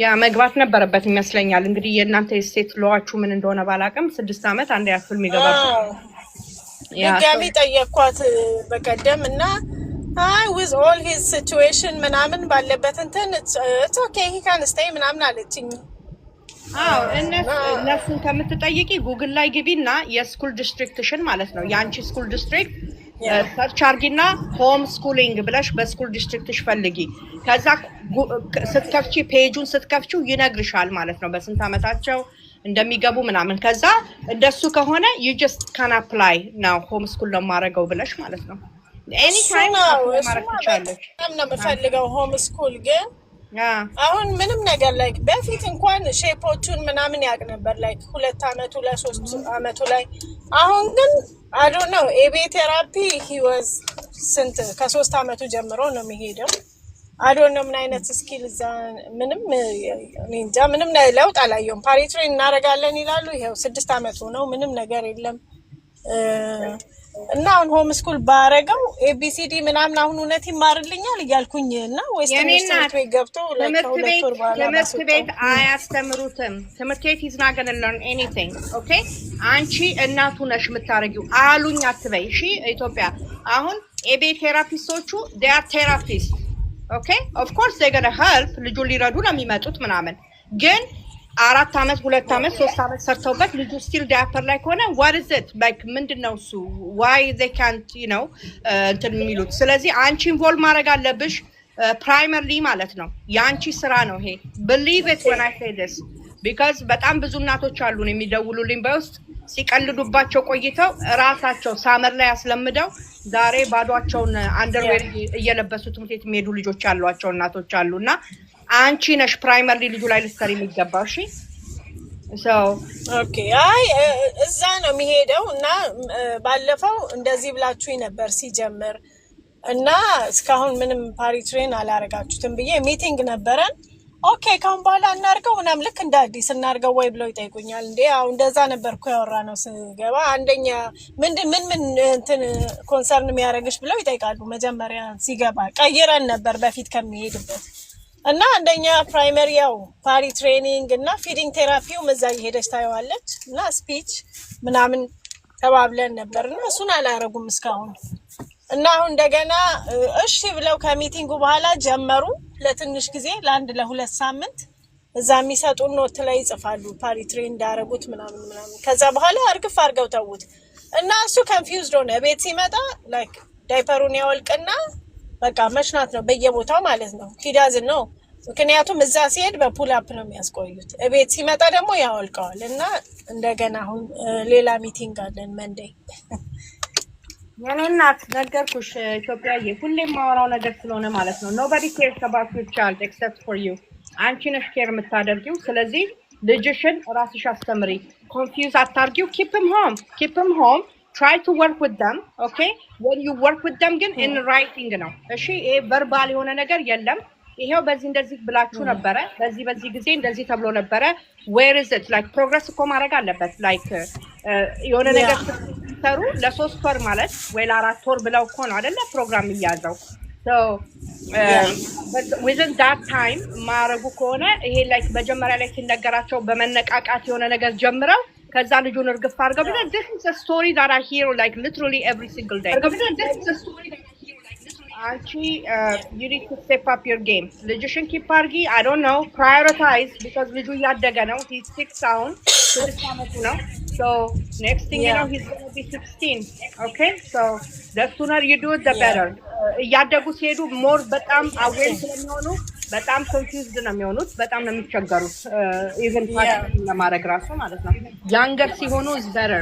ያ መግባት ነበረበት ይመስለኛል እንግዲህ የእናንተ ስቴት ሎዋችሁ ምን እንደሆነ ባላቀም 6 አመት አንድ ያክል የሚገባ ድጋሚ ጠየኳት በቀደም እና አይ with all his situation ምናምን ባለበት እንትን it's okay he can stay ምናምን አለችኝ። አዎ እነሱን ከምትጠይቂ ጉግል ላይ ግቢና የስኩል ዲስትሪክትሽን ማለት ነው ያንቺ ስኩል ዲስትሪክት ሰርች አርጊና ሆም ስኩሊንግ ብለሽ በስኩል ዲስትሪክትሽ ፈልጊ። ከዛ ስትከፍቺ ፔጁን ስትከፍቺው ይነግርሻል ማለት ነው በስንት ዓመታቸው እንደሚገቡ ምናምን። ከዛ እንደሱ ከሆነ you just can apply now ሆም ስኩል ነው ማረገው ብለሽ ማለት ነው። ኤኒ ታይም ማረግ ትችላለሽ። በጣም ነው የምፈልገው ሆም ስኩል ግን አሁን ምንም ነገር ላይ በፊት እንኳን ሼፖቹን ምናምን ያቅ ነበር ላይ 2 አመቱ ለ3 አመቱ ላይ። አሁን ግን I don't know ኤቤ ቴራፒ he was ስንት ከ3 አመቱ ጀምሮ ነው የሚሄደው። I don't know ምን አይነት ስኪል እዛ ምንም እንጃ ምንም ለውጥ አላየሁም። ፓሪትሬን እናደርጋለን ይላሉ። ይሄው 6 አመቱ ነው ምንም ነገር የለም። እና አሁን ሆም ስኩል ባረገው ኤቢሲዲ ምናምን አሁን እውነት ይማርልኛል እያልኩኝ እና ወይስ ትምህርት ቤት ገብቶ ትምህርት ቤት አያስተምሩትም። ትምህርት ቤት is not going to learn anything. okay አንቺ እናቱ ነሽ የምታረጊው አሉኝ አትበይ። እሺ ኢትዮጵያ አሁን ኤቢ ቴራፒስቶቹ they are therapists. okay of course they're going to help ልጁ ሊረዱ ነው የሚመጡት ምናምን ግን 4 አመት 2 አመት 3 አመት ሰርተውበት ልጁ ስቲል ዳይፐር ላይ ሆነ what is it like ምንድነው እሱ why they can't you know እንትን የሚሉት። ስለዚህ አንቺ ኢንቮልቭ ማድረግ አለብሽ ፕራይመርሊ ማለት ነው። ያንቺ ስራ ነው ይሄ believe it when I say this because በጣም ብዙ እናቶች አሉ የሚደውሉልኝ በውስጥ ሲቀልዱባቸው ቆይተው ራሳቸው ሳመር ላይ አስለምደው ዛሬ ባዷቸውን አንደርዌር እየለበሱ ትምህርት ቤት የሚሄዱ ልጆች አሏቸው እናቶች አሉና አንቺ ነሽ ፕራይመርሊ ልጁ ላይ ልትሰሪ የሚገባው። እሺ ሶ ኦኬ አይ እዛ ነው የሚሄደው እና ባለፈው እንደዚህ ብላችሁኝ ነበር ሲጀምር እና እስካሁን ምንም ፓሪትሬን አላረጋችሁትም ብዬ ሚቲንግ ነበረን። ኦኬ ካሁን በኋላ እናርገው ምናምን ልክ እንደ አዲስ እናርገው ወይ ብለው ይጠይቁኛል። እንዴ አው እንደዛ ነበርኩ ያወራነው ስገባ አንደኛ ምን እንትን ኮንሰርን የሚያረግሽ ብለው ይጠይቃሉ። መጀመሪያ ሲገባ ቀይረን ነበር በፊት ከሚሄድበት እና አንደኛ ፕራይመሪ ያው ፓሪ ትሬኒንግ እና ፊዲንግ ቴራፒው መዛ ይሄደች ታየዋለች እና ስፒች ምናምን ተባብለን ነበርና እሱን አላረጉም እስካሁን። እና አሁን እንደገና እሺ ብለው ከሚቲንጉ በኋላ ጀመሩ። ለትንሽ ጊዜ ለአንድ ለ2 ሳምንት እዛ የሚሰጡን ኖት ላይ ይጽፋሉ ፓሪ ትሬን እንዳረጉት ምናምን ምናምን። ከዛ በኋላ አርግፍ አርገው ተውት እና እሱ ኮንፊውዝድ ሆነ። ቤት ሲመጣ ላይክ ዳይፐሩን ያወልቅና በቃ መሽናት ነው በየቦታው ማለት ነው። ሂዳዝ ነው ምክንያቱም እዛ ሲሄድ በፑል አፕ ነው የሚያስቆዩት። ቤት ሲመጣ ደግሞ ያወልቀዋል። እና እንደገና አሁን ሌላ ሚቲንግ አለን መንዴይ። የኔ እናት ነገርኩሽ ኢትዮጵያዬ ሁሌም ማወራው ነገር ስለሆነ ማለት ነው። nobody cares about your child except for you አንቺ ነሽ ኬር የምታደርጊው። ስለዚህ ልጅሽን ራስሽ አስተምሪ። ኮንፊውዝ አታርጊው። keep him home try to work with them. okay when you work with them ግን in writing ነው እሺ። ይሄ ቨርባል የሆነ ነገር የለም። ይሄው በዚህ እንደዚህ ብላችሁ ነበረ በዚህ ጊዜ እንደዚህ ተብሎ ነበረ where is it like progress እኮ ማድረግ አለበት like የሆነ ነገር ስትሰሩ ለ3 ወር ማለት ወይ ለ4 ወር ብለው እኮ ነው አይደለ ፕሮግራም ይያዘው። so but within that time ማረጉ ከሆነ ይሄ like መጀመሪያ ላይ ሲነገራቸው በመነቃቃት የሆነ ነገር ጀምረው ከዛ ልጁን እርግፍ አድርገው because this is a story that I hear like literally every single day. this is a story that I hear like literally actually you need to step up your game. ልጅሽን keep አድርጊ I don't know prioritize because ልጁ ያደገ ነው he's 6 አሁን 6 አመቱ ነው so next thing you know he's going to be 16. okay so the sooner you do it the better. ያደጉ ሲሄዱ more በጣም aware ስለሚሆኑ በጣም ኮንፊውዝድ ነው የሚሆኑት በጣም ነው የሚቸገሩት even ፓርቲ ለማድረግ ራሱ ማለት ነው። ያንገር ሲሆኑ is better.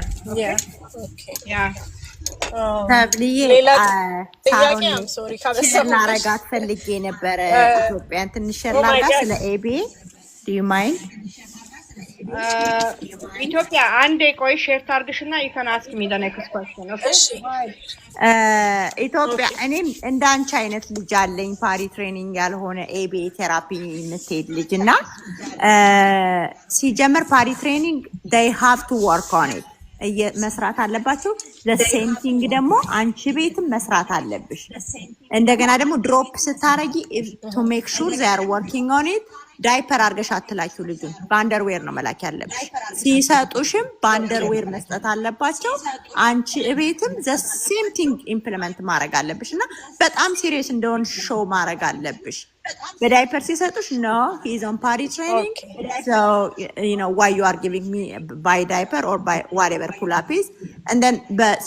yeah ታብሊዬ ጥያቄ ሶሪ ካበሰናረጋት ፈልጌ ነበረ ኢትዮጵያን ትንሽ ላርጋ ስለ ኤቢ do you mind ኢትዮጵያ አንዴ ቆይ ሼር ታርግሽና you can ask me the next question. okay ኢትዮጵያ እኔም እንዳንቺ አይነት ልጅ አለኝ ፓሪ ትሬኒንግ ያልሆነ ኤቢ ቴራፒ የምትሄድ ልጅ እና ሲጀመር ፓሪ ትሬኒንግ they have to work on it መስራት አለባቸው። ለሴም ቲንግ ደግሞ አንቺ ቤትም መስራት አለብሽ። እንደገና ደግሞ ድሮፕ ስታረጊ to make sure they are working on it ዳይፐር አርገሽ አትላኪው ልጁን በአንደርዌር ነው መላክ ያለብሽ። ሲሰጡሽም በአንደርዌር መስጠት አለባቸው። አንቺ እቤትም ዘ ሴም ቲንግ ኢምፕሊመንት ማድረግ አለብሽ እና በጣም ሲሪየስ እንደሆን ሾው ማድረግ አለብሽ። በዳይፐር ሲሰጡሽ ኖ he is on potty training so you know why you are giving me by diaper or by whatever pull up is and then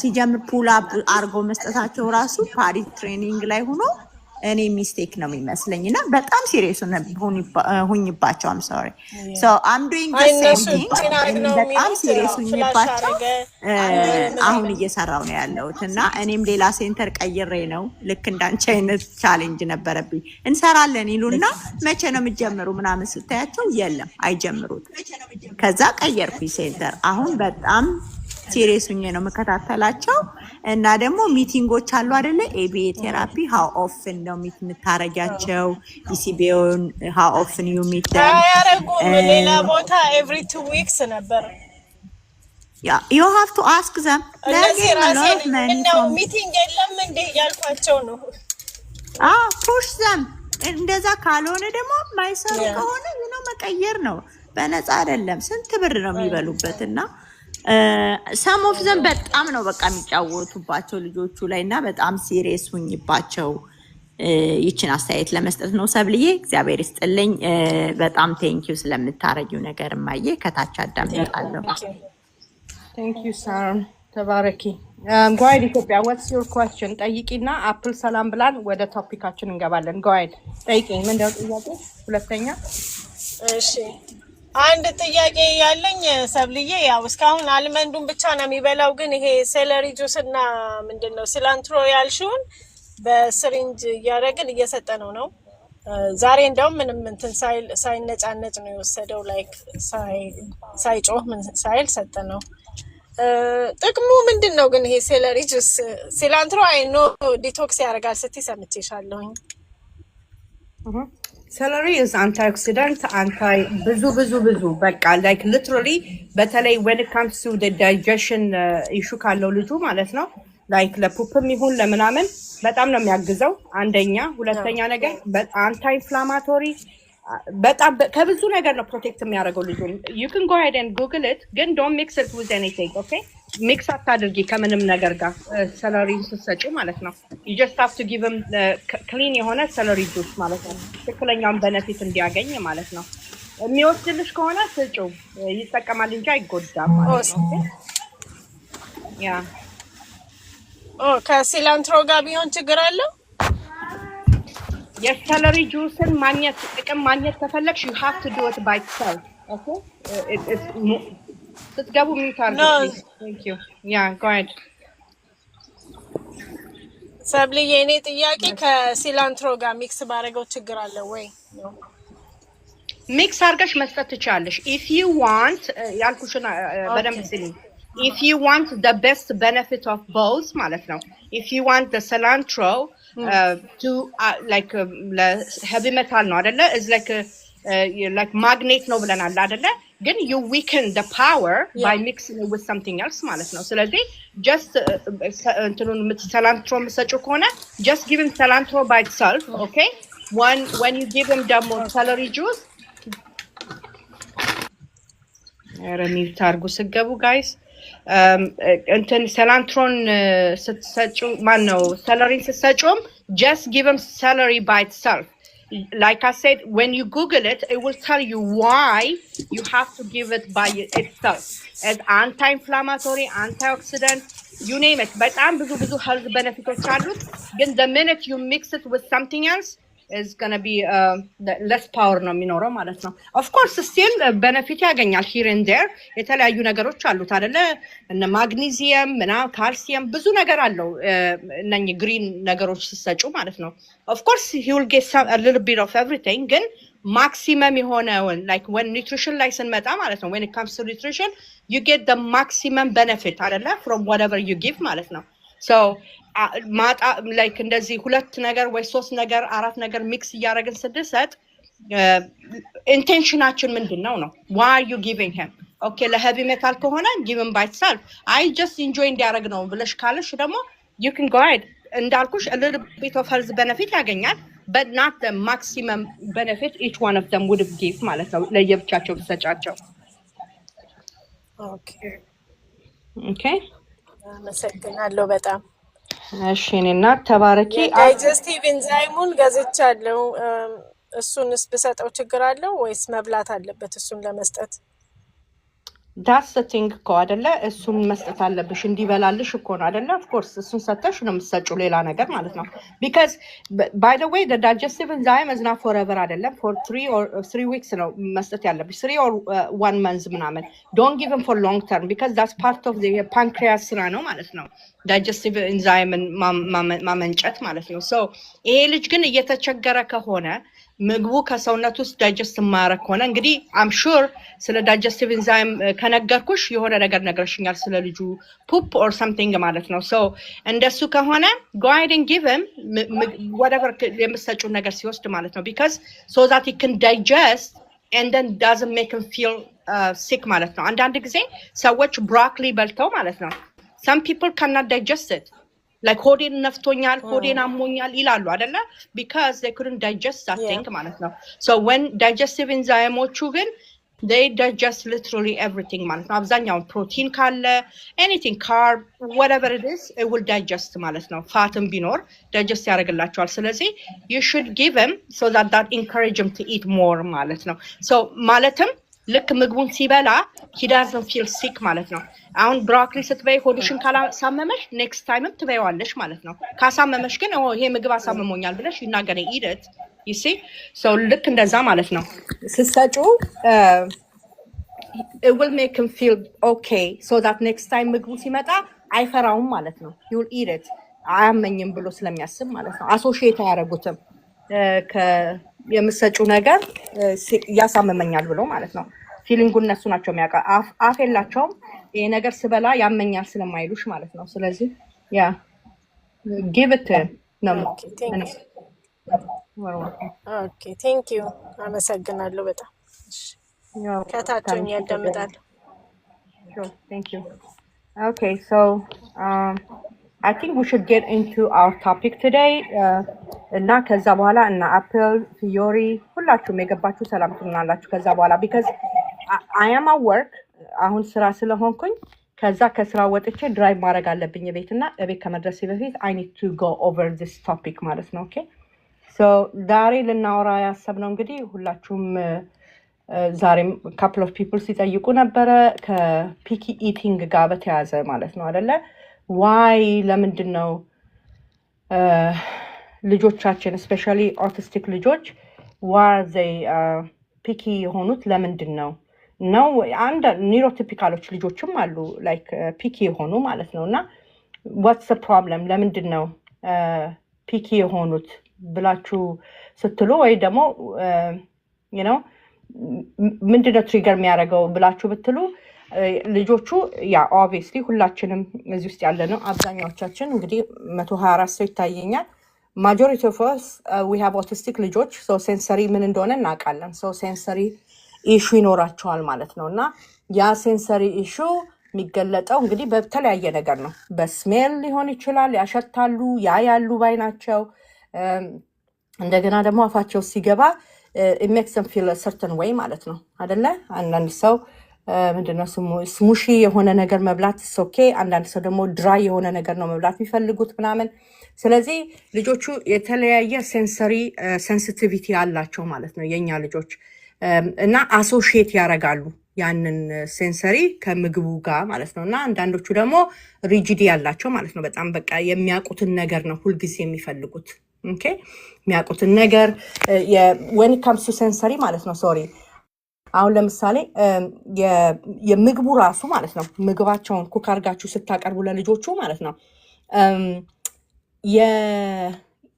ሲጀምር pull up አርጎ መስጠታቸው ራሱ potty training ላይ ሆኖ እኔ ሚስቴክ ነው የሚመስለኝና በጣም ሲሪየስ ሁኝባቸው I'm sorry so I'm doing the same thing በጣም ሲሪየስ ሁኝባቸው አሁን እየሰራው ነው ያለሁትና እኔም ሌላ ሴንተር ቀይሬ ነው ልክ እንዳንቺ አይነት ቻሌንጅ ነበረብኝ እንሰራለን ይሉና መቼ ነው የምትጀምሩ ምናምን ስታያቸው የለም አይጀምሩት ከዛ ቀየርኩኝ ሴንተር አሁን በጣም ሲሪየስ ሁኜ ነው መከታተላቸው እና ደግሞ ሚቲንጎች አሉ አይደለ ኤቢኤ ቴራፒ how often ነው ሚት የምታረጋቸው ኢሲቢኦን how often you meet them ሌላ ቦታ every 2 weeks ነበር you have to ask them ነው ሚቲንግ የለም እንዴ ያልኳቸው ነው push them እንደዛ ካልሆነ ደግሞ ማይሰሩ ከሆነ መቀየር ነው በነፃ አይደለም ስንት ብር ነው የሚበሉበትና some of them በጣም ነው በቃ የሚጫወቱባቸው ልጆቹ ላይና በጣም ሲሪየስ ሁኝባቸው ይችን አስተያየት ለመስጠት ነው ሰብልዬ እግዚአብሔር ይስጥልኝ በጣም ቴንክ ዩ ስለምታረጊው ነገር ማየ ከታች አዳምጣለሁ ቴንክ ዩ ሳር ተባረኪ ጓይድ ኢትዮጵያ what's your question ጠይቂና አፕል ሰላም ብላን ወደ ቶፒካችን እንገባለን ጓይድ ጠይቂ ምንድነው ጥያቄ ሁለተኛ እሺ አንድ ጥያቄ ያለኝ ሰብልዬ ያው እስካሁን አልመንዱን ብቻ ነው የሚበላው ግን ይሄ ሴለሪ ጁስ እና ምንድነው ሲላንትሮ ያልሽውን በስሪንጅ ያረግን እየሰጠነው ነው ዛሬ እንደውም ምንም እንትን ሳይነጫነጭ ነው የወሰደው ላይክ ሳይጮህ ምን ሳይል ሰጠነው ጥቅሙ ምንድነው ግን ይሄ ሴለሪ ጁስ ሲላንትሮ አይ ኖ ዲቶክስ ያረጋል ስትይ ሰምቼሻለሁኝ Celery is antioxidant, ብዙ በቃ like literally በተለይ when it comes to the digestion issue ካለው ልጁ ማለት ነው like ለፑፕም ይሁን ለምናምን በጣም ነው የሚያግዘው አንደኛ ሁለተኛ ነገር anti inflammatory በጣም ከብዙ ነገር ነው ፕሮቴክት የሚያደርገው ልጁ you can go ahead and google it ግን don't mix it with anything okay mix አታድርጊ ከምንም ነገር ጋር celery ስትሰጪ ማለት ነው you just have to give him clean የሆነ celery juice ማለት ነው ትክክለኛውን benefit እንዲያገኝ ማለት ነው የሚወስድልሽ ከሆነ ስጪው ይጠቀማል እንጂ አይጎዳም ማለት ነው ያ ከሲላንትሮ ጋር ቢሆን ችግር አለው የcelery juice ማግኘት ከፈለግሽ you have to do it by itself okay it's ስትገቡ ሚታርጉ thank you yeah go ahead ሰብልዬ እኔ ጥያቄ ከሲላንትሮ ጋር ሚክስ ባረገው ችግር አለ ወይ ሚክስ አርገሽ መስጠት ትችላለሽ if you want ያልኩሽና በደንብ ስልኝ if you want the best benefit of both ማለት ነው if you want the cilantro to like heavy metal ነው አይደለ is like magnet ነው ብለናል አይደለ ግን you weaken the power by mixing it with something else ማለት ነው ስለዚህ just እንትኑን cilantro መስጠው ከሆነ just give him cilantro by itself okay when you give him the celery juice ረሚል ታርጉ ስገቡ guys እንትን cilantron ስትሰጪው ማን ነው celery ስትሰጪውም just give him celery by itself like I said when you google it will tell you why you have to give it by itself as anti-inflammatory antioxidant you name it በጣም ብዙ health benefits አሉት ግን the minute you mix it with something else is going to be less power ነው የሚኖረው ማለት ነው of course still benefit ያገኛል here and there የተለያዩ ነገሮች አሉት አይደለ እነ ማግኒዚየም እና ካልሲየም ብዙ ነገር አለው እነኚህ ግሪን ነገሮች ሲሰጩ ማለት ነው of course he will get a little bit of everything ግን maximum የሆነ like when nutrition ላይ ስንመጣ ማለት ነው when it comes to nutrition you get the maximum benefit አይደለ from whatever you give ማለት ነው so ማጣ like እንደዚህ ሁለት ነገር ወይ ሶስት ነገር አራት ነገር ሚክስ ያደረግን ስድሰት ኢንቴንሽናችን ምንድነው ነው why are you giving him okay ለheavy metal ከሆነ give him by itself I just enjoy እንዲያረግ ነው ብለሽ ካለሽ ደግሞ you can go ahead እንዳልኩሽ a little bit of health benefit ያገኛል but not the maximum benefit each one of them would have give ማለት ነው ለየብቻቸው ብትሰጫቸው። ኦኬ ኦኬ አመሰግናለሁ በጣም። እሺ እኔና ተባረኪ። ዳይጀስቲቭ ኢንዛይሙን ገዝቻለሁ። እሱንስ ብሰጠው ችግር አለው ወይስ መብላት አለበት እሱን ለመስጠት? that's the thing እኮ አይደለ? እሱን መስጠት አለብሽ እንዲበላልሽ እኮ ነው አይደለ? of course እሱን ሰጥተሽ ነው የምትሰጪው ሌላ ነገር ማለት ነው። because by the way the digestive enzyme is not forever አይደለም for 3 weeks ነው መስጠት ያለብሽ 3 or 1 month ምናምን don't give them for long term because that's part of the pancreas ስራ ነው ማለት ነው digestive enzyme ማመንጨት ማለት ነው። so ይሄ ልጅ ግን እየተቸገረ ከሆነ ምግቡ ከሰውነት ውስጥ ዳይጀስት ማረክ ሆነ እንግዲህ I'm sure ስለ digestive enzyme ከነገርኩሽ የሆነ ነገር ነግረሽኛል ስለ ልጁ poop or something ማለት ነው። so እንደሱ ከሆነ go ahead and give him whatever የምትሰጪው ነገር ሲወስድ ማለት ነው because so that he can digest and then doesn't make him feel sick ማለት ነው። አንዳንድ ጊዜ ሰዎች ብሮኮሊ በልተው ማለት ነው some people cannot digest it like ሆዴን ነፍቶኛል ሆዴን አሞኛል ይላሉ አይደለ because they couldn't digest that thing ማለት ነው። so when digestive enzymeዎቹ ግን they digest literally everything ማለት ነው። አብዛኛው ፕሮቲን ካለ anything carb whatever it is it will digest ማለት ነው። ፋትም ቢኖር digest ያደርግላቸዋል። ስለዚህ you should give him so that encourage him to eat more ማለት ነው። so ማለትም ልክ ምግቡን ሲበላ he doesn't feel sick ማለት ነው። አሁን ብሮኮሊ ስትበይ ሆድሽን ካላሳመመሽ next time ትበይዋለሽ ማለት ነው። ካሳመመሽ ግን ይሄ ምግብ አሳመሞኛል ብለሽ you're not gonna eat it you see so ልክ እንደዛ ማለት ነው። ስትሰጪው it will make him feel okay so that next time ምግቡ ሲመጣ አይፈራውም ማለት ነው። he will eat it አያመኝም ብሎ ስለሚያስብ ማለት ነው። አሶሺየት አያደርጉትም የምትሰጪው ነገር ያሳመመኛል ብሎ ማለት ነው። ፊሊንጉ እነሱ ናቸው የሚያውቃ አፍ የላቸውም ይሄ ነገር ስበላ ያመኛል ስለማይሉሽ ማለት ነው። ስለዚህ ያ give it ነው። ኦኬ ቴንክ ዩ አመሰግናለሁ በጣም። ከታችኝ ያዳምጣለሁ። sure thank you okay so I think we should get into our topic today እና ከዛ በኋላ እና አፕል ፊዮሪ ሁላችሁም የገባችሁ ሰላም ትሉናላችሁ ከዛ በኋላ because I am at work አሁን ስራ ስለሆንኩኝ ከዛ ከስራ ወጥቼ ድራይቭ ማድረግ አለብኝ ቤትና ቤት ከመድረሴ በፊት I need to go over this topic ማለት ነው። okay so ዛሬ ልናወራ ያሰብነው እንግዲህ ሁላችሁም ዛሬም couple of people ሲጠይቁ ነበረ ከፒኪ ኢቲንግ ጋር በተያያዘ ማለት ነው አይደለ? why ለምንድን ነው ልጆቻችን especially autistic ልጆች why they picky የሆኑት ለምንድን ነው? ነው አንድ ኒውሮቲፒካሎች ልጆችም አሉ like picky የሆኑ ማለት ነውና what's the problem ለምንድን ነው picky የሆኑት ብላችሁ ስትሉ ወይ ደግሞ you know ምንድነው ትሪገር የሚያደርገው ብላችሁ ብትሉ ልጆቹ ያ obviously ሁላችንም እዚህ ውስጥ ያለ ነው አብዛኛዎቻችን እንግዲህ 124 ሰው ይታየኛል majority of us we have autistic ልጆች so sensory ምን እንደሆነ እናውቃለን so sensory issue ይኖራቸዋል ማለት ነውና ያ sensory issue የሚገለጠው እንግዲህ በተለያየ ነገር ነው በስሜል ሊሆን ይችላል ያሸታሉ ያያሉ ባይናቸው እንደገና ደግሞ አፋቸው ሲገባ it makes them feel a certain way ማለት ነው አይደለ አንዳንድ ሰው ምንድነው ስሙሺ የሆነ ነገር መብላት ኦኬ አንዳንድ ሰው ደግሞ ድራይ የሆነ ነገር ነው መብላት የሚፈልጉት ምናምን ስለዚህ ልጆቹ የተለያየ ሴንሰሪ ሴንሲቲቪቲ አላቸው ማለት ነው የኛ ልጆች እና አሶሺየት ያደርጋሉ ያንን ሴንሰሪ ከምግቡ ጋር ማለት ነውና አንዳንዶቹ ደግሞ ሪጂዲ ያላቸው ማለት ነው በጣም በቃ የሚያውቁትን ነገር ነው ሁሉ ጊዜ የሚፈልጉት ኦኬ የሚያውቁትን ነገር when it comes to sensory ማለት ነው ሶሪ አሁን ለምሳሌ የምግቡ ራሱ ማለት ነው ምግባቸውን ኩክ አድርጋችሁ ስታቀርቡ ለልጆቹ ማለት ነው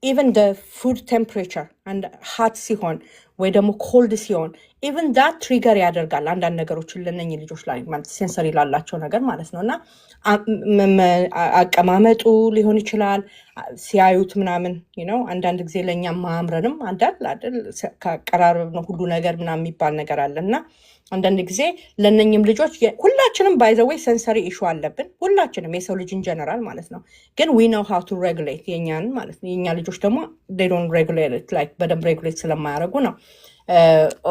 even the food temperature ሀት ሲሆን ወይ ደግሞ ኮልድ ሲሆን ኢቨን ዳት ትሪገር ያደርጋል አንዳንድ ነገሮችን ለነኚህ ልጆች ላይ ማለት ሴንሰሪ ላላቸው ነገር ማለት ነው። እና አቀማመጡ ሊሆን ይችላል ሲያዩት ምናምን ነው። አንዳንድ ጊዜ ለእኛ ማምረንም አይደል ከአቀራረብ ነው ሁሉ ነገር ምናምን የሚባል ነገር አለ እና አንዳንድ ጊዜ ለነኝም ልጆች ሁላችንም ባይ ዘ ዌይ ሴንሰሪ ኢሹ አለብን ሁላችንም የሰው ልጅ ጀነራል ማለት ነው። ግን we know how to regulate የኛን ማለት ነው። የኛ ልጆች ደግሞ they don't regulate it like በደንብ ሬጉሌት ስለማያደርጉ ነው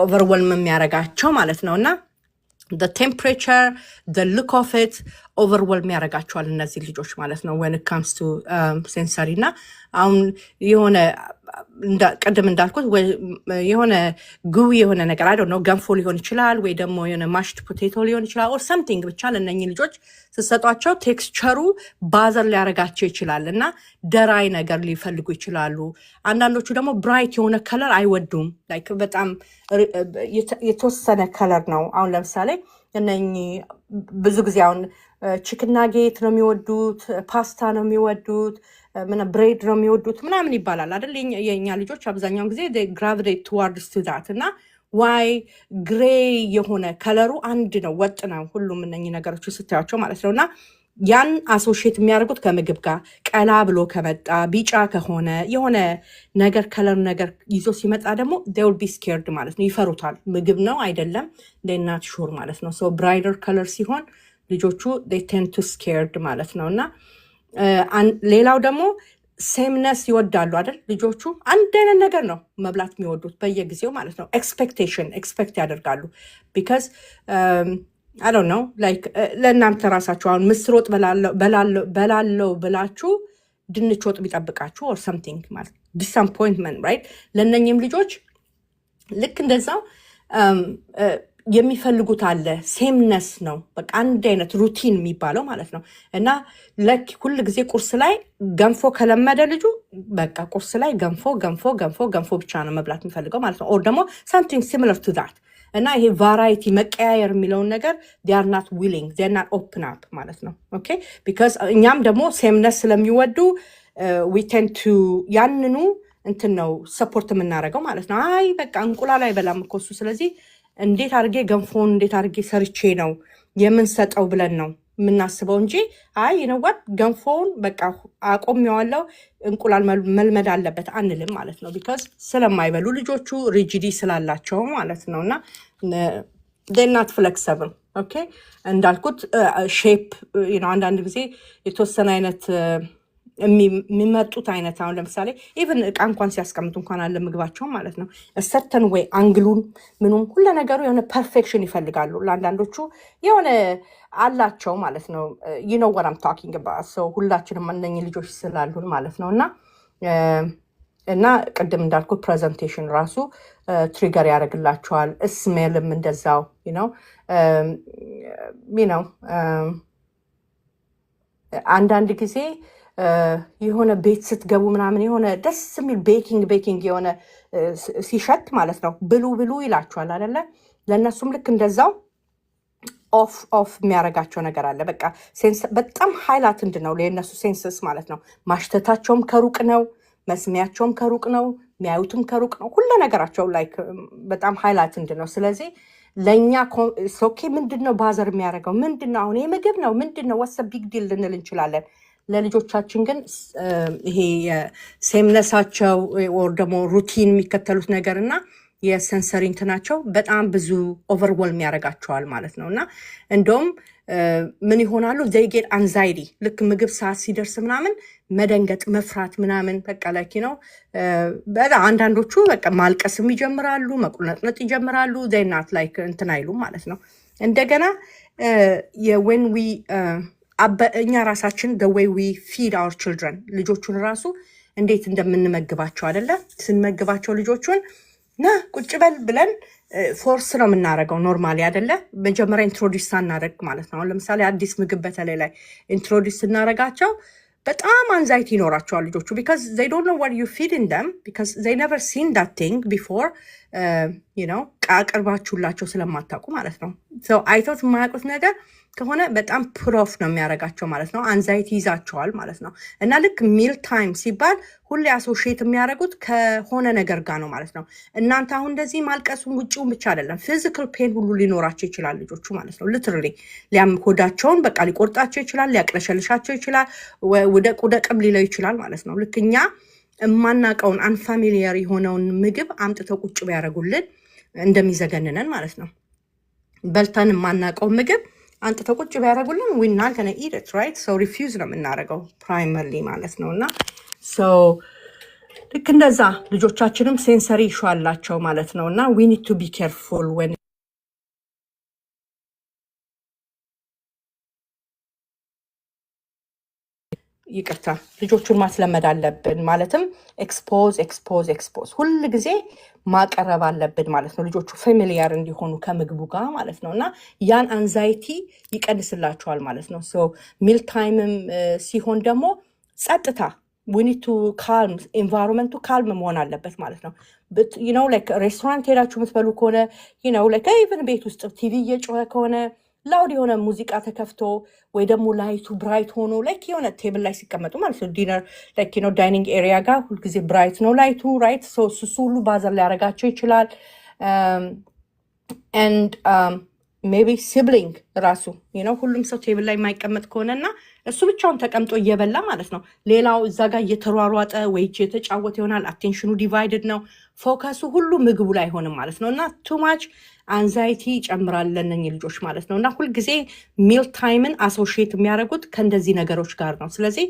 ኦቨርዌልም የሚያደርጋቸው ማለት ነው። እና the temperature the look of it overwhelm ያደርጋቸዋል እነዚህ ልጆች ማለት ነው when it comes to sensory እና አሁን የሆነ ቀደም እንዳልኩት የሆነ ጉዊ የሆነ ነገር I don't know ገንፎ ሊሆን ይችላል ወይ ደግሞ የሆነ ማሽድ ፖቴቶ ሊሆን ይችላል or something ብቻ ለነኚህ ልጆች ስትሰጧቸው ቴክስቸሩ ባዘር ሊያደርጋቸው ይችላል እና ደራይ ነገር ሊፈልጉ ይችላሉ። አንዳንዶቹ ደግሞ ብራይት የሆነ ከለር አይወዱም like በጣም የተወሰነ ከለር ነው። አሁን ለምሳሌ እነኚህ ብዙ ጊዜ አሁን ቺክን ናጌት ነው የሚወዱት ፓስታ ነው የሚወዱት ብሬድ ነው የሚወዱት ምናምን ይባላል አይደል? የኛ ልጆች አብዛኛውን ጊዜ gravitate towards to that እና ዋይ ግሬ የሆነ ከለሩ አንድ ነው ወጥ ነው ሁሉም እነኚህ ነገሮች ስታያቸው ማለት ነው። እና ያን አሶሺየት የሚያደርጉት ከምግብ ጋር ቀላ ብሎ ከመጣ ቢጫ ከሆነ የሆነ ነገር ከለር ነገር ይዞ ሲመጣ ደግሞ they will be scared ማለት ነው። ይፈሩታል። ምግብ ነው አይደለም they're not sure ማለት ነው። so brighter color ሲሆን ልጆቹ they tend to scared ማለት ነው። እና ሌላው ደግሞ ሴምነስ ይወዳሉ አይደል? ልጆቹ አንድ አይነት ነገር ነው መብላት የሚወዱት በየጊዜው ማለት ነው። ኤክስፔክት ያደርጋሉ because I don't know like ለእናንተ ራሳችሁ አሁን ምስር ወጥ በላለው ብላችሁ ድንች ወጥ ቢጠብቃችሁ or something ማለት disappointment right? ለእነኝም ልጆች ልክ እንደዛው የሚፈልጉት አለ ሴምነስ ነው በቃ አንድ አይነት ሩቲን የሚባለው ማለት ነው። እና ለክ ሁሉ ጊዜ ቁርስ ላይ ገንፎ ከለመደ ልጁ በቃ ቁርስ ላይ ገንፎ ብቻ ነው መብላት የሚፈልገው ማለት ነው። ኦር ደግሞ something similar to that እና ይሄ ቫራይቲ መቀያየር የሚለውን ነገር they are not willing they are not open up ማለት ነው። ኦኬ because እኛም ደግሞ ሴምነስ ስለሚወዱ we tend to ያንኑ እንትን ነው ሰፖርት የምናደርገው ማለት ነው። አይ በቃ እንቁላል አይበላም እኮ እሱ ስለዚህ እንዴት አድርጌ ገንፎን እንዴት አድርጌ ሰርቼ ነው የምንሰጠው ብለን ነው የምናስበው እንጂ አይ ይነዋት ገንፎን በቃ አቆሚዋለሁ እንቁላል መልመድ አለበት አንልም ማለት ነው። because ስለማይበሉ ልጆቹ ሪጂዲ ስላላቸው ማለት ነው። እና they're not flexible okay እንዳልኩት ሼፕ አንዳንድ ጊዜ የተወሰነ አይነት የሚመርጡት አይነት አሁን ለምሳሌ ኢቭን እቃ እንኳን ሲያስቀምጡ እንኳን አለ ምግባቸው ማለት ነው ሰርተን ወይ አንግሉን ምኑም ሁሉ ነገሩ የሆነ ፐርፌክሽን ይፈልጋሉ። ለአንዳንዶቹ የሆነ አላቸው ማለት ነው you know what I'm talking about so ሁላችንም እነኚህ ልጆች ስላሉን ማለት ነው። እና ቅድም እንዳልኩት ፕሬዘንቴሽን ራሱ ትሪገር ያደርግላቸዋል። ስሜልም እንደዛው አንዳንድ ጊዜ የሆነ ቤት ስትገቡ ምናምን የሆነ ደስ የሚል ቤኪንግ የሆነ ሲሸት ማለት ነው ብሉ ይላችኋል አይደለ? ለእነሱም ልክ እንደዛው ኦፍ የሚያደርጋቸው ነገር አለ። በቃ በጣም ሃይላት እንድነው ለእነሱ ሴንስስ ማለት ነው። ማሽተታቸውም ከሩቅ ነው፣ መስሚያቸውም ከሩቅ ነው፣ የሚያዩትም ከሩቅ ነው። ሁሉ ነገራቸው ላይ በጣም ሃይላት እንድነው። ስለዚህ ለእኛ ሶኬ ምንድነው ባዘር የሚያደርገው ምንድነው አሁን ይሄ ምግብ ነው ምንድነው ወሰ ቢግ ዲል ልንል እንችላለን። ለልጆቻችን ግን ይሄ ሴምነሳቸው ወር ደግሞ ሩቲን የሚከተሉት ነገር እና የሰንሰሪ እንትናቸው በጣም ብዙ ኦቨርዌልም ያደርጋቸዋል ማለት ነው። እና እንደውም ምን ይሆናሉ they get anxiety ልክ ምግብ ሰዓት ሲደርስ ምናምን መደንገጥ መፍራት ምናምን በቃ ላይክ ነው። በጣም አንዳንዶቹ በቃ ማልቀስም ይጀምራሉ፣ መቁነጥነጥ ይጀምራሉ። they not like እንትን አይሉም ማለት ነው። እንደገና when we እኛ ራሳችን the way we feed our children ልጆቹን ራሱ እንዴት እንደምንመግባቸው አይደለ? ስንመግባቸው ልጆቹን ና ቁጭ በል ብለን ፎርስ ነው የምናደርገው ኖርማሊ አይደለ? መጀመሪያ ኢንትሮዲውስ ሳናደርግ ማለት ነው። ለምሳሌ አዲስ ምግብ በተለይ ላይ ኢንትሮዲውስ ስናደርጋቸው በጣም አንዛይቲ ይኖራቸዋል ልጆቹ because they don't know what you feed in them because they never seen that thing before አቅርባችሁላቸው ስለማታውቁ ማለት ነው። አይቶት የማያውቁት ነገር ከሆነ በጣም ፕሮፍ ነው የሚያደርጋቸው ማለት ነው። አንዛይቲ ይዛቸዋል ማለት ነው። እና ልክ ሚል ታይም ሲባል ሁሌ አሶሺየት የሚያደርጉት ከሆነ ነገር ጋር ነው ማለት ነው። እናንተ አሁን እንደዚህ ማልቀሱን ውጭውን ብቻ አይደለም፣ ፊዚካል ፔን ሁሉ ሊኖራቸው ይችላል ልጆቹ ማለት ነው። ሊትራሊ ሆዳቸውን በቃ ሊቆርጣቸው ይችላል፣ ሊያቅለሸልሻቸው ይችላል፣ ውደቅም ሊለው ይችላል ማለት ነው። ልክ እኛ የማናውቀውን አንፋሚሊየር የሆነውን ምግብ አምጥተው ቁጭ ቢያደርጉልን እንደሚዘገንነን ማለት ነው። በልተን የማናውቀውን ምግብ አንጥተው ቁጭ ቢያደርጉልን ዊና ገነ ኢት ራይት ሰው ሪፊውዝ ነው የምናደርገው ፕራይመርሊ ማለት ነው። እና ልክ እንደዛ ልጆቻችንም ሴንሰሪ ኢሹ አላቸው ማለት ነው። እና ዊ ኒድ ቱ ቢ ኬርፉል ወን ይቅርታ ልጆቹን ማስለመድ አለብን። ማለትም ኤክስፖዝ ሁል ጊዜ ማቀረብ አለብን ማለት ነው። ልጆቹ ፋሚሊያር እንዲሆኑ ከምግቡ ጋር ማለት ነው። እና ያን አንዛይቲ ይቀንስላቸዋል ማለት ነው። ሚል ታይምም ሲሆን ደግሞ ጸጥታ ዊኒቱ ካልም ኤንቫይሮንመንቱ ካልም መሆን አለበት ማለት ነው። ሬስቶራንት ሄዳችሁ የምትበሉ ከሆነ ኢቨን ቤት ውስጥ ቲቪ እየጮኸ ከሆነ ላውድ የሆነ ሙዚቃ ተከፍቶ ወይ ደግሞ ላይቱ ብራይት ሆኖ የሆነ ቴብል ላይ ሲቀመጡ ማለት ነው። ዲነር ዳይኒንግ ኤሪያ ጋር ሁልጊዜ ብራይት ነው ላይቱ ራይት። እሱ ሁሉ ባዘር ሊያደርጋቸው ይችላል። ሜቢ ሲብሊንግ ራሱ ሁሉም ሰው ቴብል ላይ የማይቀመጥ ከሆነ እና እሱ ብቻውን ተቀምጦ እየበላ ማለት ነው። ሌላው እዛ ጋር እየተሯሯጠ ወይ የተጫወተ ይሆናል። አቴንሽኑ ዲቫይድድ ነው። ፎከሱ ሁሉ ምግቡ ላይ አይሆንም ማለት ነው። እና ቱማች አንዛይቲ ይጨምራል ለእነኝህ ልጆች ማለት ነው። እና ሁልጊዜ ሚል ታይምን አሶሺየት የሚያደርጉት ከእንደዚህ ነገሮች ጋር ነው። ስለዚህ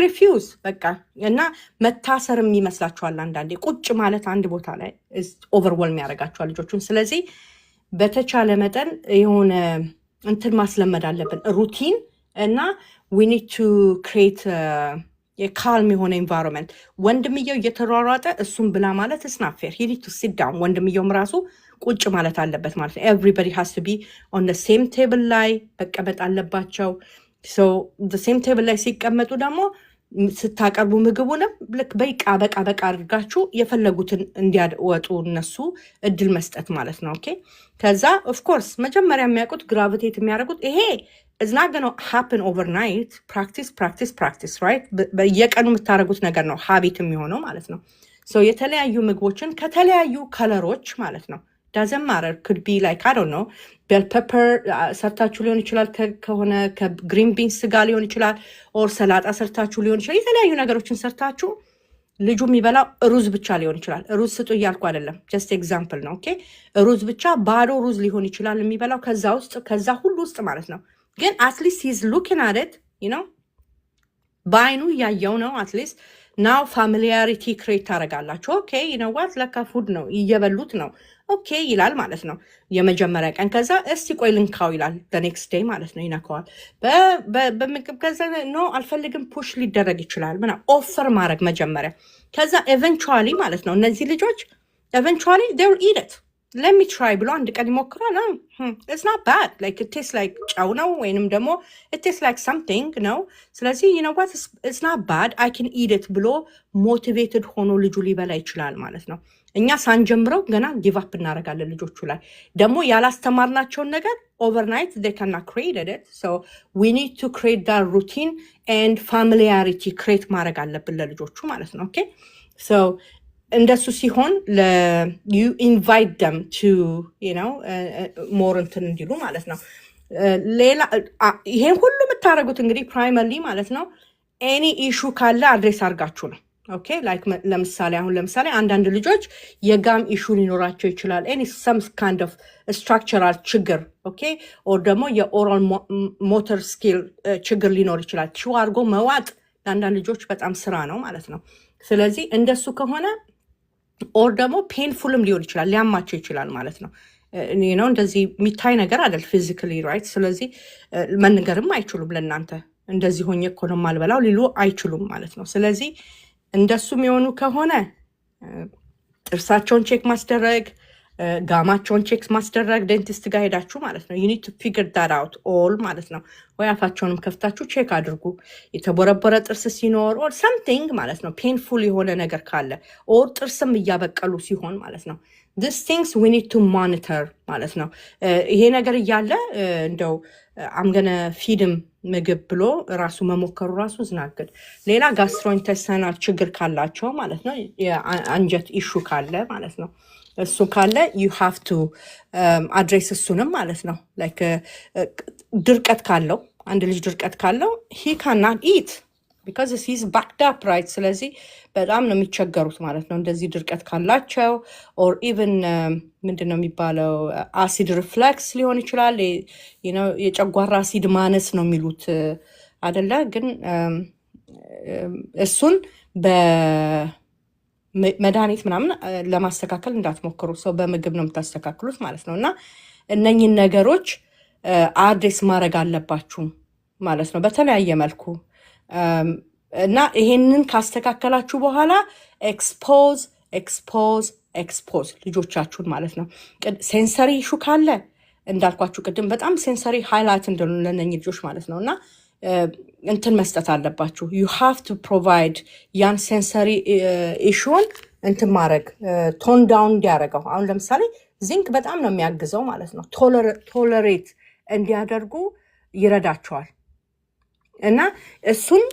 ሪፊውዝ በቃ እና መታሰርም ይመስላችኋል አንዳንዴ። ቁጭ ማለት አንድ ቦታ ላይ ኦቨርወልም ያደርጋቸዋል ልጆቹን። ስለዚህ በተቻለ መጠን የሆነ እንትን ማስለመድ አለብን ሩቲን እና we need to create የካልም የሆነ ኤንቫይሮንመንት። ወንድምየው እየተሯሯጠ እሱም ብላ ማለት ስናት ፌር ሂ ኒድ ቱ ሲት ዳውን። ወንድምየውም ራሱ ቁጭ ማለት አለበት ማለት ነው። ኤቭሪበዲ ሃስ ቱ ቢ ኦን ሴም ቴብል ላይ መቀመጥ አለባቸው። ሴም ቴብል ላይ ሲቀመጡ ደግሞ ስታቀርቡ ምግቡንም ልክ በቃ አድርጋችሁ የፈለጉትን እንዲያወጡ እነሱ እድል መስጠት ማለት ነው። ኦኬ ከዛ ኦፍኮርስ መጀመሪያ የሚያውቁት ግራቪቴት የሚያደርጉት ይሄ is not going to happen overnight. practice right በየቀኑ የምታደርጉት ነገር ነው ሀቢት የሚሆነው ማለት ነው። የተለያዩ ምግቦችን ከተለያዩ ከለሮች ማለት ነው doesn't matter could be like I don't know bell pepper ሰርታችሁ ሊሆን ይችላል ከሆነ ከግሪን ቢንስ ጋር ሊሆን ይችላል ኦር ሰላጣ ሰርታችሁ ሊሆን ይችላል። የተለያዩ ነገሮችን ሰርታችሁ ልጁ የሚበላው ሩዝ ብቻ ሊሆን ይችላል። ሩዝ ስጡ እያልኩ አይደለም፣ ጀስት ኤግዛምፕል ነው። ኦኬ ሩዝ ብቻ ባዶ ሩዝ ሊሆን ይችላል የሚበላው ከዛ ሁሉ ውስጥ ማለት ነው። ግን አትሊስት ሂዝ ሉኪንግ አት ኢት በአይኑ እያየው ነው። አትሊስት ናው ፋሚሊያሪቲ ክሬት ታደርጋላችሁ። ኦኬ ዋት ለካ ፉድ ነው እየበሉት ነው ኦኬ ይላል ማለት ነው የመጀመሪያ ቀን። ከዛ እስቲ ቆይ ልንካው ይላል ኔክስት ዴይ ማለት ነው። ይነካዋል በምግብ። ከዛ ኖ አልፈልግም ፑሽ ሊደረግ ይችላል ምና ኦፈር ማድረግ መጀመሪያ። ከዛ ኤቨንቹዋሊ ማለት ነው እነዚህ ልጆች ኤቨንቹዋሊ they will eat it. let me try ብሎ አንድ ቀን ይሞክራል። it's not bad like it tastes like ጨው ነው ወይንም ደግሞ it tastes like something ነው። ስለዚህ what it's not bad I can eat it ብሎ ሞቲቬትድ ሆኖ ልጁ ሊበላ ይችላል ማለት ነው። እኛ ሳንጀምረው ገና ጊቭ አፕ እናደርጋለን ልጆቹ ላይ። ደግሞ ያላስተማርናቸውን ነገር overnight they cannot create it. so we need to create that routine and familiarity create ማድረግ አለብን ለልጆቹ ማለት ነው። ኦኬ so እንደሱ ሲሆን you invite them to more እንትን እንዲሉ ማለት ነው። ሌላ ይሄን ሁሉ የምታደርጉት እንግዲህ ፕራይመርሊ ማለት ነው ኤኒ ኢሹ ካለ አድሬስ አድርጋችሁ ነው። ኦኬ ላይክ ለምሳሌ አንዳንድ ልጆች የጋም ኢሹ ሊኖራቸው ይችላል። ኤኒ ሰም ካይንድ ኦፍ ስትራክቸራል ችግር ኦኬ ኦር ደግሞ የኦራል ሞተር ስኪል ችግር ሊኖር ይችላል። ቹ አድርጎ መዋጥ ለአንዳንድ ልጆች በጣም ስራ ነው ማለት ነው። ስለዚህ እንደሱ ከሆነ ኦር ደግሞ ፔንፉልም ሊሆን ይችላል ሊያማቸው ይችላል ማለት ነው። እንደዚህ የሚታይ ነገር አይደል ፊዚካሊ ራይት። ስለዚህ መንገርም አይችሉም ለእናንተ እንደዚህ ሆኜ እኮ ነው የማልበላው ሊሉ አይችሉም ማለት ነው። ስለዚህ እንደሱ የሚሆኑ ከሆነ ጥርሳቸውን ቼክ ማስደረግ ጋማቸውን ቼክ ማስደረግ ዴንቲስት ጋር ሄዳችሁ ማለት ነው። ዩኒድ ቱ ፊግር ዳት አውት ኦል ማለት ነው። ወይ አፋቸውንም ከፍታችሁ ቼክ አድርጉ። የተቦረቦረ ጥርስ ሲኖር ኦር ሰምቲንግ ማለት ነው። ፔንፉል የሆነ ነገር ካለ ኦር ጥርስም እያበቀሉ ሲሆን ማለት ነው። ዲስ ቲንግስ ዊ ኒድ ቱ ሞኒተር ማለት ነው። ይሄ ነገር እያለ እንደው አምገነ ፊድም ምግብ ብሎ ራሱ መሞከሩ ራሱ ዝናግድ። ሌላ ጋስትሮኢንተስታይናል ችግር ካላቸው ማለት ነው። የአንጀት ኢሹ ካለ ማለት ነው። እሱ ካለ ዩ ሃቭ ቱ አድሬስ እሱንም ማለት ነው። ላይክ ድርቀት ካለው አንድ ልጅ ድርቀት ካለው ሂ ካናት ኢት ቢካዝ ሂዝ ባክድ አፕ ራይት። ስለዚህ በጣም ነው የሚቸገሩት ማለት ነው። እንደዚህ ድርቀት ካላቸው ኦር ኢቨን ምንድን ነው የሚባለው አሲድ ሪፍሌክስ ሊሆን ይችላል። የጨጓራ አሲድ ማነስ ነው የሚሉት አደለ? ግን እሱን መድኃኒት ምናምን ለማስተካከል እንዳትሞክሩ። ሰው በምግብ ነው የምታስተካክሉት ማለት ነው። እና እነኝን ነገሮች አድሬስ ማድረግ አለባችሁ ማለት ነው በተለያየ መልኩ። እና ይሄንን ካስተካከላችሁ በኋላ ኤክስፖዝ ልጆቻችሁን ማለት ነው። ሴንሰሪ ኢሹ ካለ እንዳልኳችሁ ቅድም በጣም ሴንሰሪ ሃይላይት እንደሆኑ ለእነኝህ ልጆች ማለት ነው። እና እንትን መስጠት አለባችሁ። ዩ ሃቭ ቱ ፕሮቫይድ ያን ሴንሰሪ ኢሹን እንትን ማድረግ ቶን ዳውን እንዲያደርገው። አሁን ለምሳሌ ዚንክ በጣም ነው የሚያግዘው ማለት ነው። ቶለሬት እንዲያደርጉ ይረዳቸዋል። እና እሱን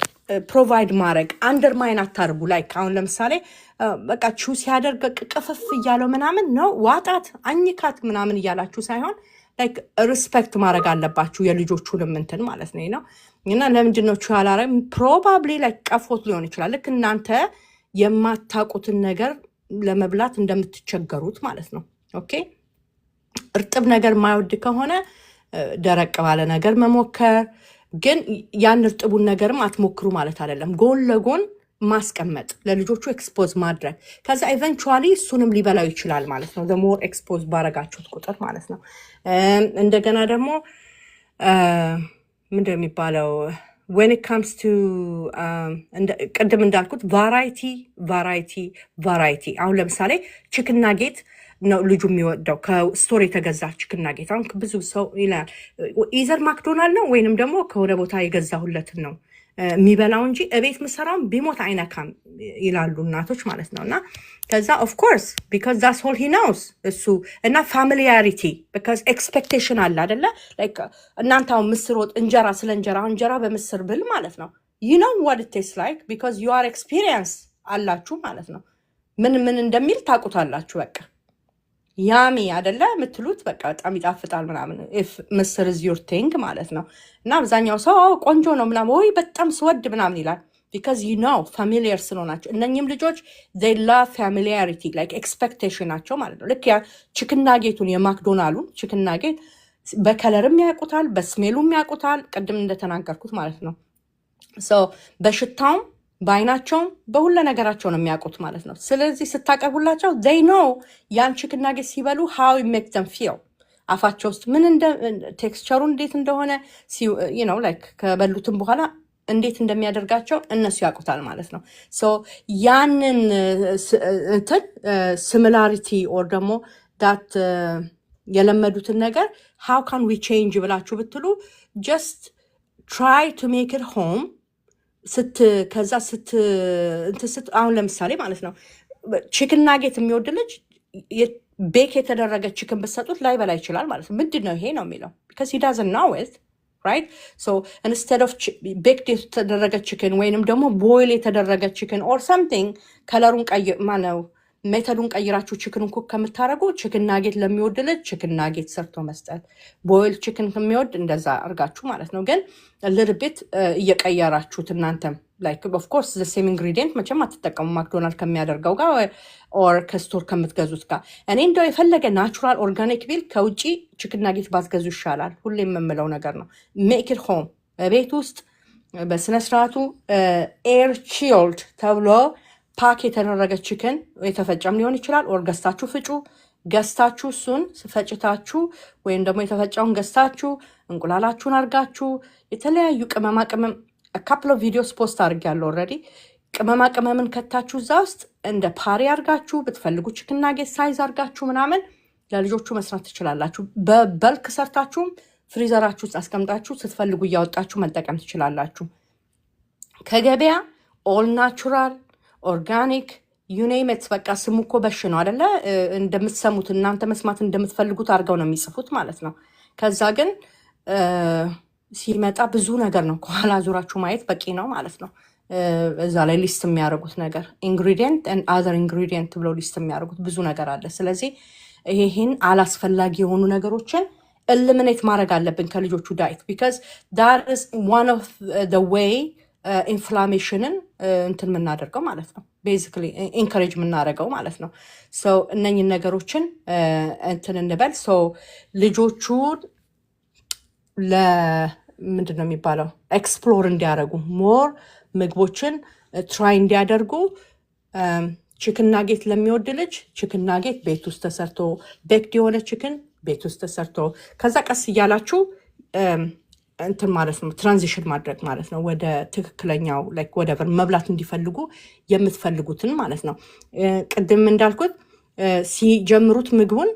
ፕሮቫይድ ማድረግ አንደርማይን አታርጉ። ላይክ አሁን ለምሳሌ በቃ ቹ ሲያደርግ ቅፍፍ እያለው ምናምን ነው ዋጣት አኝካት ምናምን እያላችሁ ሳይሆን ላይክ ሪስፔክት ማድረግ አለባችሁ የልጆቹንም እንትን ማለት ነው። እና ለምንድን ነው ቹ ያላረ ፕሮባብሊ ላይክ ቀፎት ሊሆን ይችላል። ልክ እናንተ የማታውቁትን ነገር ለመብላት እንደምትቸገሩት ማለት ነው። ኦኬ እርጥብ ነገር የማይወድ ከሆነ ደረቅ ባለ ነገር መሞከር፣ ግን ያን እርጥቡን ነገርም አትሞክሩ ማለት አይደለም። ጎን ለጎን ማስቀመጥ፣ ለልጆቹ ኤክስፖዝ ማድረግ፣ ከዛ ኢቨንቹዋሊ እሱንም ሊበላው ይችላል ማለት ነው። ሞር ኤክስፖዝ ባረጋችሁት ቁጥር ማለት ነው። እንደገና ደግሞ ምንድን የሚባለው when it comes to ቅድም እንዳልኩት ቫራይቲ አሁን ለምሳሌ ችክና ጌት ነው ልጁ የሚወደው ከስቶር የተገዛ ችክና ጌት። አሁን ብዙ ሰው ይላል ኢዘር ማክዶናልድ ነው ወይንም ደግሞ ከሆነ ቦታ የገዛሁለትን ነው የሚበላው እንጂ እቤት ምሰራውን ቢሞት አይነካም ይላሉ እናቶች ማለት ነው። እና ከዛ ኦፍኮርስ ቢካዝ ዛስ ሆል ሂ ናውስ እሱ እና ፋሚሊያሪቲ ቢካዝ ኤክስፔክቴሽን አለ አደለ? እናንተ አሁን ምስር ወጥ እንጀራ ስለ እንጀራ በምስር ብል ማለት ነው ዩ ኖ ዋት ኢት ቴስት ላይክ ቢካዝ ዩ አር ኤክስፒሪየንስ አላችሁ ማለት ነው። ምን እንደሚል ታውቁታላችሁ። በቃ ያሚ አደለ የምትሉት በቃ በጣም ይጣፍጣል ምናምን ምስር is your thing ማለት ነው። እና አብዛኛው ሰው ቆንጆ ነው ምናምን ወይ በጣም ስወድ ምናምን ይላል because you know familiar ስለሆናቸው። እነኝም ልጆች they love familiarity like expectation ናቸው ማለት ነው። ልክ ያ ችክና ጌቱን የማክዶናሉን ችክና ጌት በከለርም ያውቁታል፣ በስሜሉም ያውቁታል፣ ቅድም እንደተናገርኩት ማለት ነው። በሽታውም በአይናቸውም በሁሉ ነገራቸው ነው የሚያውቁት ማለት ነው። ስለዚህ ስታቀርቡላቸው they know ያን ችክና ጌት ሲበሉ how it makes them feel አፋቸው ውስጥ ምን ቴክስቸሩ እንዴት እንደሆነ like ከበሉትም በኋላ እንዴት እንደሚያደርጋቸው እነሱ ያውቁታል ማለት ነው። ያንን ሲሚላሪቲ ኦር ደግሞ ዳት የለመዱትን ነገር how can we change ብላችሁ ብትሉ just try to make it home። ከዛ አሁን ለምሳሌ ማለት ነው ቺክን ናጌት የሚወድ ልጅ ቤክ የተደረገ ቺክን ብትሰጡት ላይበላ ይችላል ማለት ነው። ምንድን ነው ይሄ ነው የሚለው because he doesn't know it right? so instead of baked የተደረገ ቺክን ወይንም ደግሞ ቦይል የተደረገ ቺክን or something ከለሩን ማነው ሜተዱን ቀይራችሁ ቺክኑን ኩክ ከምታረጉ ቺክን ናጌት ለሚወድ ልጅ ቺክን ናጌት ሰርቶ መስጠት፣ ቦይል ቺክን ከሚወድ እንደዛ አርጋችሁ ማለት ነው። ግን little bit እየቀየራችሁት እናንተም like of course the same ingredient መቼም አትጠቀሙ ማክዶናልድ ከሚያደርገው ጋር or ከስቶር ከምትገዙት ጋር። እኔ እንደው የፈለገ ናቹራል ኦርጋኒክ ቢል ከውጪ ቺክን ናጌት ባትገዙ ይሻላል። ሁሌ የምምለው ነገር ነው። make it home ቤት ውስጥ በስነ ስርዓቱ ኤር ቺልድ ተብሎ ፓክ የተደረገ ቺክን የተፈጨም ሊሆን ይችላል። ኦር ገዝታችሁ ፍጩ። ገዝታችሁ እሱን ፈጭታችሁ ወይም ደግሞ የተፈጨውን ገዝታችሁ እንቁላላችሁን አርጋችሁ የተለያዩ ቅመማ ቅመም ካፕል ኦፍ ቪዲዮስ ፖስት አድርጌያለሁ ኦልሬዲ። ቅመማ ቅመምን ከታችሁ እዛ ውስጥ እንደ ፓሪ አርጋችሁ ብትፈልጉ ቺክን ናጌት ሳይዝ አርጋችሁ ምናምን ለልጆቹ መስራት ትችላላችሁ። በበልክ ሰርታችሁም ፍሪዘራችሁ ውስጥ አስቀምጣችሁ ስትፈልጉ እያወጣችሁ መጠቀም ትችላላችሁ። ከገበያ ኦል ናቹራል ኦርጋኒክ ዩኔሜት በቃ ስሙ እኮ በሽ ነው አደለ? እንደምትሰሙት እናንተ መስማት እንደምትፈልጉት አድርገው ነው የሚጽፉት ማለት ነው። ከዛ ግን ሲመጣ ብዙ ነገር ነው። ከኋላ ዙራችሁ ማየት በቂ ነው ማለት ነው። እዛ ላይ ሊስት የሚያደርጉት ነገር ኢንግሪዲየንት ኤንድ አዘር ኢንግሪዲየንት ብለው ሊስት የሚያደርጉት ብዙ ነገር አለ። ስለዚህ ይሄን አላስፈላጊ የሆኑ ነገሮችን ኤሊሚኔት ማድረግ አለብን ከልጆቹ ዳይት ቢካዝ ዳት ኢዝ ዋን ኦፍ ዘ ዌይ ኢንፍላሜሽንን እንትን የምናደርገው ማለት ነው። ቤዚክሊ ኢንካሬጅ የምናደርገው ማለት ነው። ሰው እነኝን ነገሮችን እንትን እንበል። ሰው ልጆቹን ለምንድን ነው የሚባለው ኤክስፕሎር እንዲያደርጉ ሞር ምግቦችን ትራይ እንዲያደርጉ ቺክን ናጌት ለሚወድ ልጅ ቺክን ናጌት ቤት ውስጥ ተሰርቶ ቤክድ የሆነ ቺክን ቤት ውስጥ ተሰርቶ ከዛ ቀስ እያላችሁ እንትን ማለት ነው ትራንዚሽን ማድረግ ማለት ነው ወደ ትክክለኛው ላይክ ወደቨር መብላት እንዲፈልጉ የምትፈልጉትን ማለት ነው። ቅድም እንዳልኩት ሲጀምሩት ምግቡን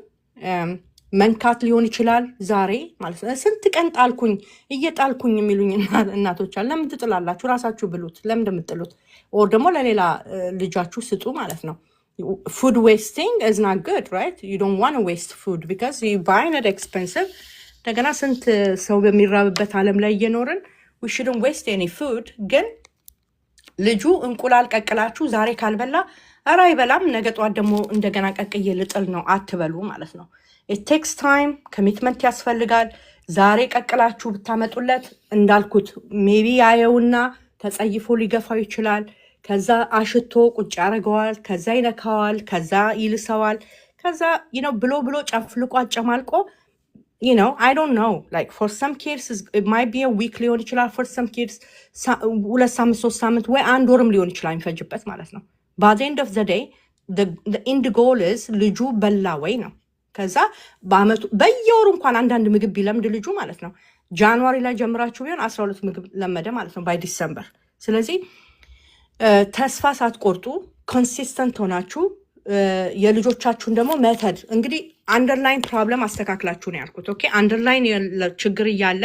መንካት ሊሆን ይችላል ዛሬ ማለት ነው። ስንት ቀን ጣልኩኝ እየጣልኩኝ የሚሉኝ እናቶች አሉ። ለምን ትጥላላችሁ? ራሳችሁ ብሉት። ለምን እንደምትጥሉት ኦር ደግሞ ለሌላ ልጃችሁ ስጡ ማለት ነው። ፉድ ዌስቲንግ ኢዝ ናት ጉድ ራይት ዩ ዶንት ዋንት ቱ ዌስት ፉድ ቢካዝ ዩ ባይንግ ኢት ኤክስፔንሲቭ። እንደገና ስንት ሰው በሚራብበት ዓለም ላይ እየኖርን we shouldn't waste any food። ግን ልጁ እንቁላል ቀቅላችሁ ዛሬ ካልበላ ኧረ አይበላም ነገ ጠዋት ደግሞ እንደገና ቀቅዬ ልጥል ነው አትበሉ ማለት ነው። it takes time ኮሚትመንት ያስፈልጋል። ዛሬ ቀቅላችሁ ብታመጡለት እንዳልኩት ሜቢ ያየውና ተጸይፎ ሊገፋው ይችላል። ከዛ አሽቶ ቁጭ ያደርገዋል። ከዛ ይነካዋል። ከዛ ይልሰዋል። ከዛ ብሎ ጨፍልቆ አጨማልቆ I don't know like for some kids it might be a week ሊሆን ይችላል for some kids 2 ሳምንት 3 ሳምንት ወይ 1 ወርም ሊሆን ይችላል የሚፈጅበት ማለት ነው። by the end of the day the end goal is ልጁ በላ ወይ ነው። ከዛ በአመቱ በየወሩ እንኳን አንዳንድ ምግብ ቢለምድ ልጁ ማለት ነው ጃንዋሪ ላይ ጀምራችሁ ቢሆን 12 ምግብ ለመደ ማለት ነው by ዲሰምበር። ስለዚህ ተስፋ ሳትቆርጡ ኮንሲስተንት ሆናችሁ የልጆቻችሁን ደግሞ መተድ እንግዲህ አንደርላይን ፕሮብለም አስተካክላችሁ ነው ያልኩት። ኦኬ አንደርላይን ችግር እያለ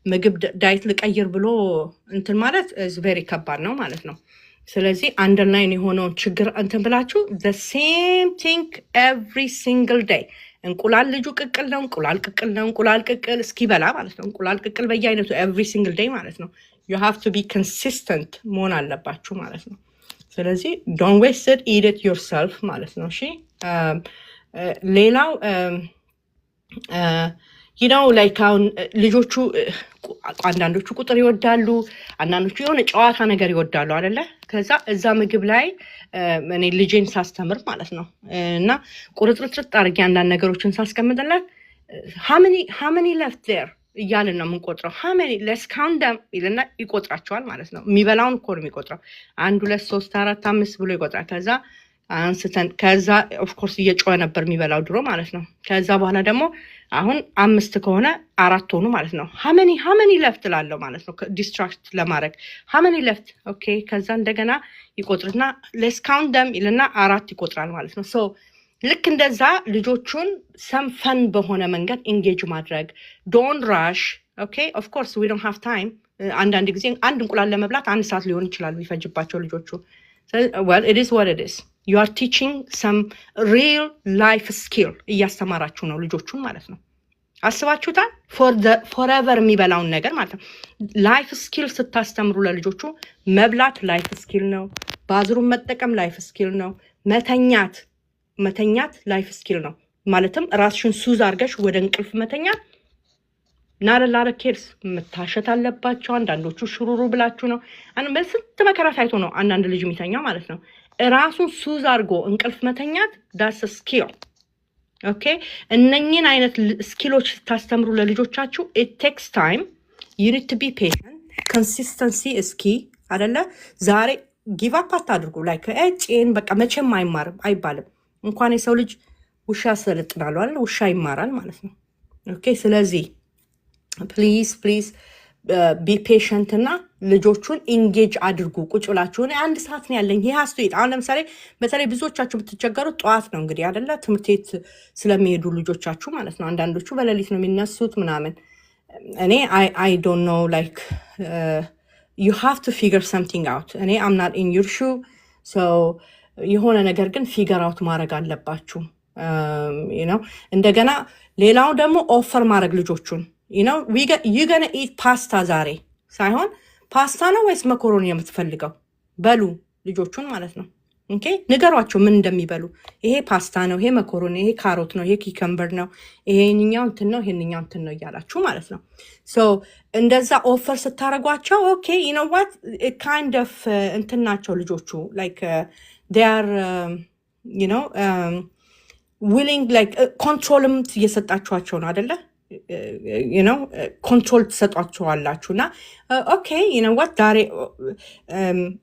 ምግብ ዳይት ልቀይር ብሎ እንትን ማለት ቬሪ ከባድ ነው ማለት ነው። ስለዚህ አንደርላይን የሆነውን ችግር እንትን ብላችሁ the same thing every single day እንቁላል ልጁ ቅቅል ነው እንቁላል ቅቅል ነው እንቁላል ቅቅል እስኪበላ ማለት ነው። እንቁላል ቅቅል በየአይነቱ every single day ማለት ነው። you have to be consistent መሆን አለባችሁ ማለት ነው። ስለዚህ don't waste it, eat it yourself ማለት ነው። እሺ ሌላው like አሁን ልጆቹ አንዳንዶቹ ቁጥር ይወዳሉ፣ አንዳንዶቹ የሆነ ጨዋታ ነገር ይወዳሉ አይደለ? ከዛ እዛ ምግብ ላይ እኔ ልጄን ሳስተምር ማለት ነው እና ቁርጥርጥርጥ አድርጌ አንዳንድ ነገሮችን ሳስቀምጥለት how many left there እያልን ነው የምንቆጥረው። let's count them ይልና ይቆጥራቸዋል ማለት ነው። የሚበላውን እኮ ነው የሚቆጥረው። 1 2 3 4 5 ብሎ ይቆጥራል። ከዛ አንስተን ከዛ ኦፍኮርስ እየጮኸ ነበር የሚበላው ድሮ ማለት ነው። ከዛ በኋላ ደግሞ አሁን 5 ከሆነ 4 ሆኑ ማለት ነው። how many left ላለው ማለት ነው ዲስትራክት ለማድረግ how many left ኦኬ። ከዛ እንደገና ይቆጥርና let's count them ይልና 4 ይቆጥራል ማለት ነው። ሶ ልክ እንደዛ ልጆቹን some fun በሆነ መንገድ ኢንጌጅ ማድረግ don't rush ኦኬ። of course we don't have time አንዳንድ ጊዜ አንድ እንቁላል ለመብላት 1 ሰዓት ሊሆን ይችላል የሚፈጅባቸው ልጆቹ። well it is what it is. you are teaching some real life skill እያስተማራችሁ ነው ልጆቹን ማለት ነው። አስባችሁታል? forever የሚበላውን ነገር ማለት ነው። ላይፍ ስኪል ስታስተምሩ ለልጆቹ መብላት ላይፍ ስኪል ነው። ባዝሩን መጠቀም ላይፍ ስኪል ነው። መተኛት ላይፍ ስኪል ነው። ማለትም ራስሽን ሱዝ አድርገሽ ወደ እንቅልፍ መተኛት ናረላረ ኬርስ መታሸት አለባቸው። አንዳንዶቹ ሽሩሩ ብላችሁ ነው በስንት መከራ ታይቶ ነው አንዳንድ ልጅ የሚተኛው ማለት ነው። ራሱን ሱዝ አድርጎ እንቅልፍ መተኛት ዳስ ስኪል ኦኬ። እነኚህን አይነት ስኪሎች ስታስተምሩ ለልጆቻችሁ it takes time, you need to be patient, consistency is key አይደለ? ዛሬ ጊቭ አፕ አታድርጉ። ላይክ እጪን በቃ መቼም አይማርም አይባልም። እንኳን የሰው ልጅ ውሻ ያሰለጥናል አይደል? ውሻ ይማራል ማለት ነው። ኦኬ ስለዚህ ፕሊዝ ቢ ፔሽንት እና ልጆቹን ኢንጌጅ አድርጉ። ቁጭ ብላችሁ አንድ ሰዓት ነው ያለኝ ይሄ አስተያየት። አሁን ለምሳሌ በተለይ ብዙዎቻችሁ ብትቸገሩት ጠዋት ነው እንግዲህ አይደለ ትምህርት ቤት ስለሚሄዱ ልጆቻችሁ ማለት ነው። አንዳንዶቹ በሌሊት ነው የሚነሱት ምናምን። እኔ አይ ዶንት ኖ ላይክ ዩ ሃቭ ቱ ፊገር ሰምቲንግ አውት። እኔ አም ናት ኢን ዩር ሹ ሶ የሆነ ነገር ግን ፊገር አውት ማድረግ አለባችሁ ነው። እንደገና ሌላው ደግሞ ኦፈር ማድረግ ልጆቹን ነው ዩ ገነ ኢት ፓስታ ዛሬ ሳይሆን ፓስታ ነው ወይስ መኮሮኒ የምትፈልገው በሉ ልጆቹን ማለት ነው። ኦኬ ንገሯቸው ምን እንደሚበሉ። ይሄ ፓስታ ነው፣ ይሄ መኮሮኒ፣ ይሄ ካሮት ነው፣ ይሄ ኪከምበር ነው፣ ይሄኛው እንትን ነው፣ ይሄኛው እንትን ነው እያላችሁ ማለት ነው። ሶ እንደዛ ኦፈር ስታደርጓቸው ኦኬ ዩ ኖ ዋት ካይንድ ኦፍ እንትን ናቸው ልጆቹ ላይክ they are you know willing like ኮንትሮልም እየሰጣችኋቸው ነው አይደለ? ኮንትሮል ትሰጧቸዋላችሁ እና ኦኬ ወት ዛሬ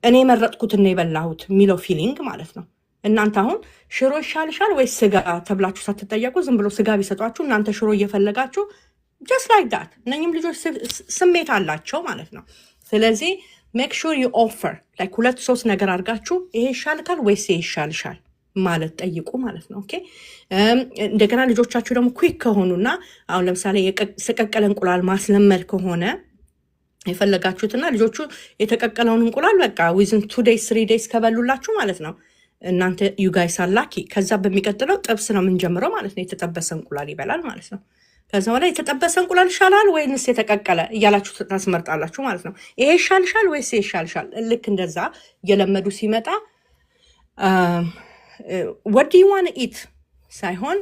እኔ የመረጥኩትን ነው የበላሁት የሚለው ፊሊንግ ማለት ነው። እናንተ አሁን ሽሮ ይሻልሻል ወይስ ስጋ ተብላችሁ ሳትጠየቁ ዝም ብሎ ስጋ ቢሰጧችሁ እናንተ ሽሮ እየፈለጋችሁ ጀስት ላይክ ዳት። እነኝም ልጆች ስሜት አላቸው ማለት ነው። ስለዚህ ሜክ ሹር ዩ ኦፈር ላይክ 2-3 ነገር አድርጋችሁ ይሄ ይሻልካል ወይስ ይሄ ይሻልሻል ማለት ጠይቁ ማለት ነው። ኦኬ እንደገና ልጆቻችሁ ደግሞ ኩዊክ ከሆኑና አሁን ለምሳሌ የተቀቀለ እንቁላል ማስለመድ ከሆነ የፈለጋችሁትና ልጆቹ የተቀቀለውን እንቁላል በቃ ዊዝን 2 days 3 days ከበሉላችሁ ማለት ነው እናንተ ዩ ጋይስ አላኪ። ከዛ በሚቀጥለው ጥብስ ነው የምንጀምረው ማለት ነው። የተጠበሰ እንቁላል ይበላል ማለት ነው። ከዛ በኋላ የተጠበሰ እንቁላል ይሻላል ወይንስ የተቀቀለ እያላችሁ ታስመርጣላችሁ ማለት ነው። ይሄ ይሻልሻል ወይስ ይሄ ይሻልሻል? ልክ እንደዛ እየለመዱ ሲመጣ what do you want to eat ሳይሆን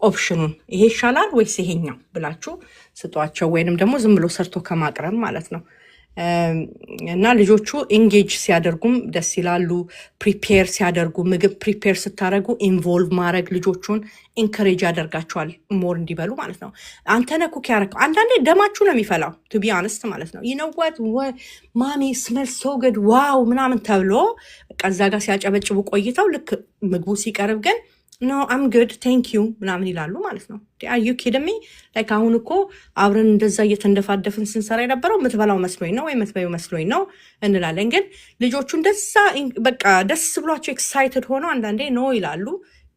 ኦፕሽኑን ይሄ ይሻላል ወይስ ይሄኛው ብላችሁ ስጧቸው። ወይንም ደግሞ ዝም ብሎ ሰርቶ ከማቅረብ ማለት ነው። እና ልጆቹ ኢንጌጅ ሲያደርጉም ደስ ይላሉ። ፕሪፔር ሲያደርጉ ምግብ ፕሪፔር ስታደርጉ ኢንቮልቭ ማድረግ ልጆቹን ኢንከሬጅ ያደርጋቸዋል ሞር እንዲበሉ ማለት ነው። አንተ ነህ ኩክ ያደረገው። አንዳንዴ ደማችሁ ነው የሚፈላው ቱ ቢ ኦነስት ማለት ነው። you know what ማሚ ስሜል ሶ ጉድ ዋው ምናምን ተብሎ ከዛ ጋር ሲያጨበጭቡ ቆይተው ልክ ምግቡ ሲቀርብ ግን ኖ አም ጉድ ቴንክ ዩ ምናምን ይላሉ ማለት ነው። አር ዩ ኪዲንግ ሚ ላይክ አሁን እኮ አብረን እንደዛ እየተንደፋደፍን ስንሰራ የነበረው የምትበላው መስሎኝ ነው ወይ የምትበይው መስሎኝ ነው እንላለን። ግን ልጆቹ እንደዛ በቃ ደስ ብሏቸው ኤክሳይትድ ሆነው አንዳንዴ ኖ ይላሉ፣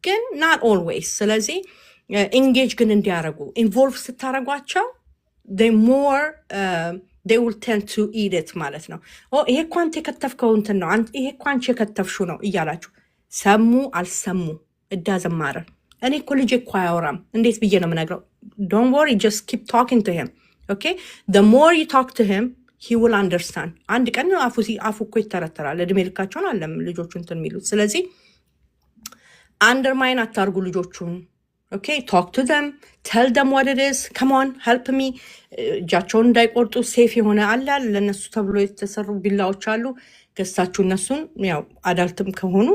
ግን ናት ኦልዌይስ። ስለዚህ ኢንጌጅ ግን እንዲያደርጉ ኢንቮልቭ ስታደርጓቸው ሞር they will tend to eat it ማለት ነው። ይሄ እኮ አንተ የከተፍከው እንትን ነው፣ ይሄ እኮ አንቺ የከተፍሽው ነው እያላችሁ ሰሙ አልሰሙ እዳዘማረ እኔ እኮ ልጄ እኮ አያወራም እንዴት ብዬ ነው የምነግረው? ዶንት ወሪ ጀስት ኪፕ ቶኪንግ ቱ ሂም ኦኬ the more you talk to him he will understand። አንድ ቀን አፉ እኮ ይተረተራል። እድሜ ልካቸውን አለም ልጆቹ እንትን የሚሉት። ስለዚህ አንደርማይን አታርጉ ልጆቹን። ኦኬ ቶክ ቱ them tell them what it is come on help me። እጃቸውን እንዳይቆርጡ ሴፍ የሆነ አለ ለነሱ ተብሎ የተሰሩ ቢላዎች አሉ። ገዝታችሁ እነሱን ያው አዳልትም ከሆኑ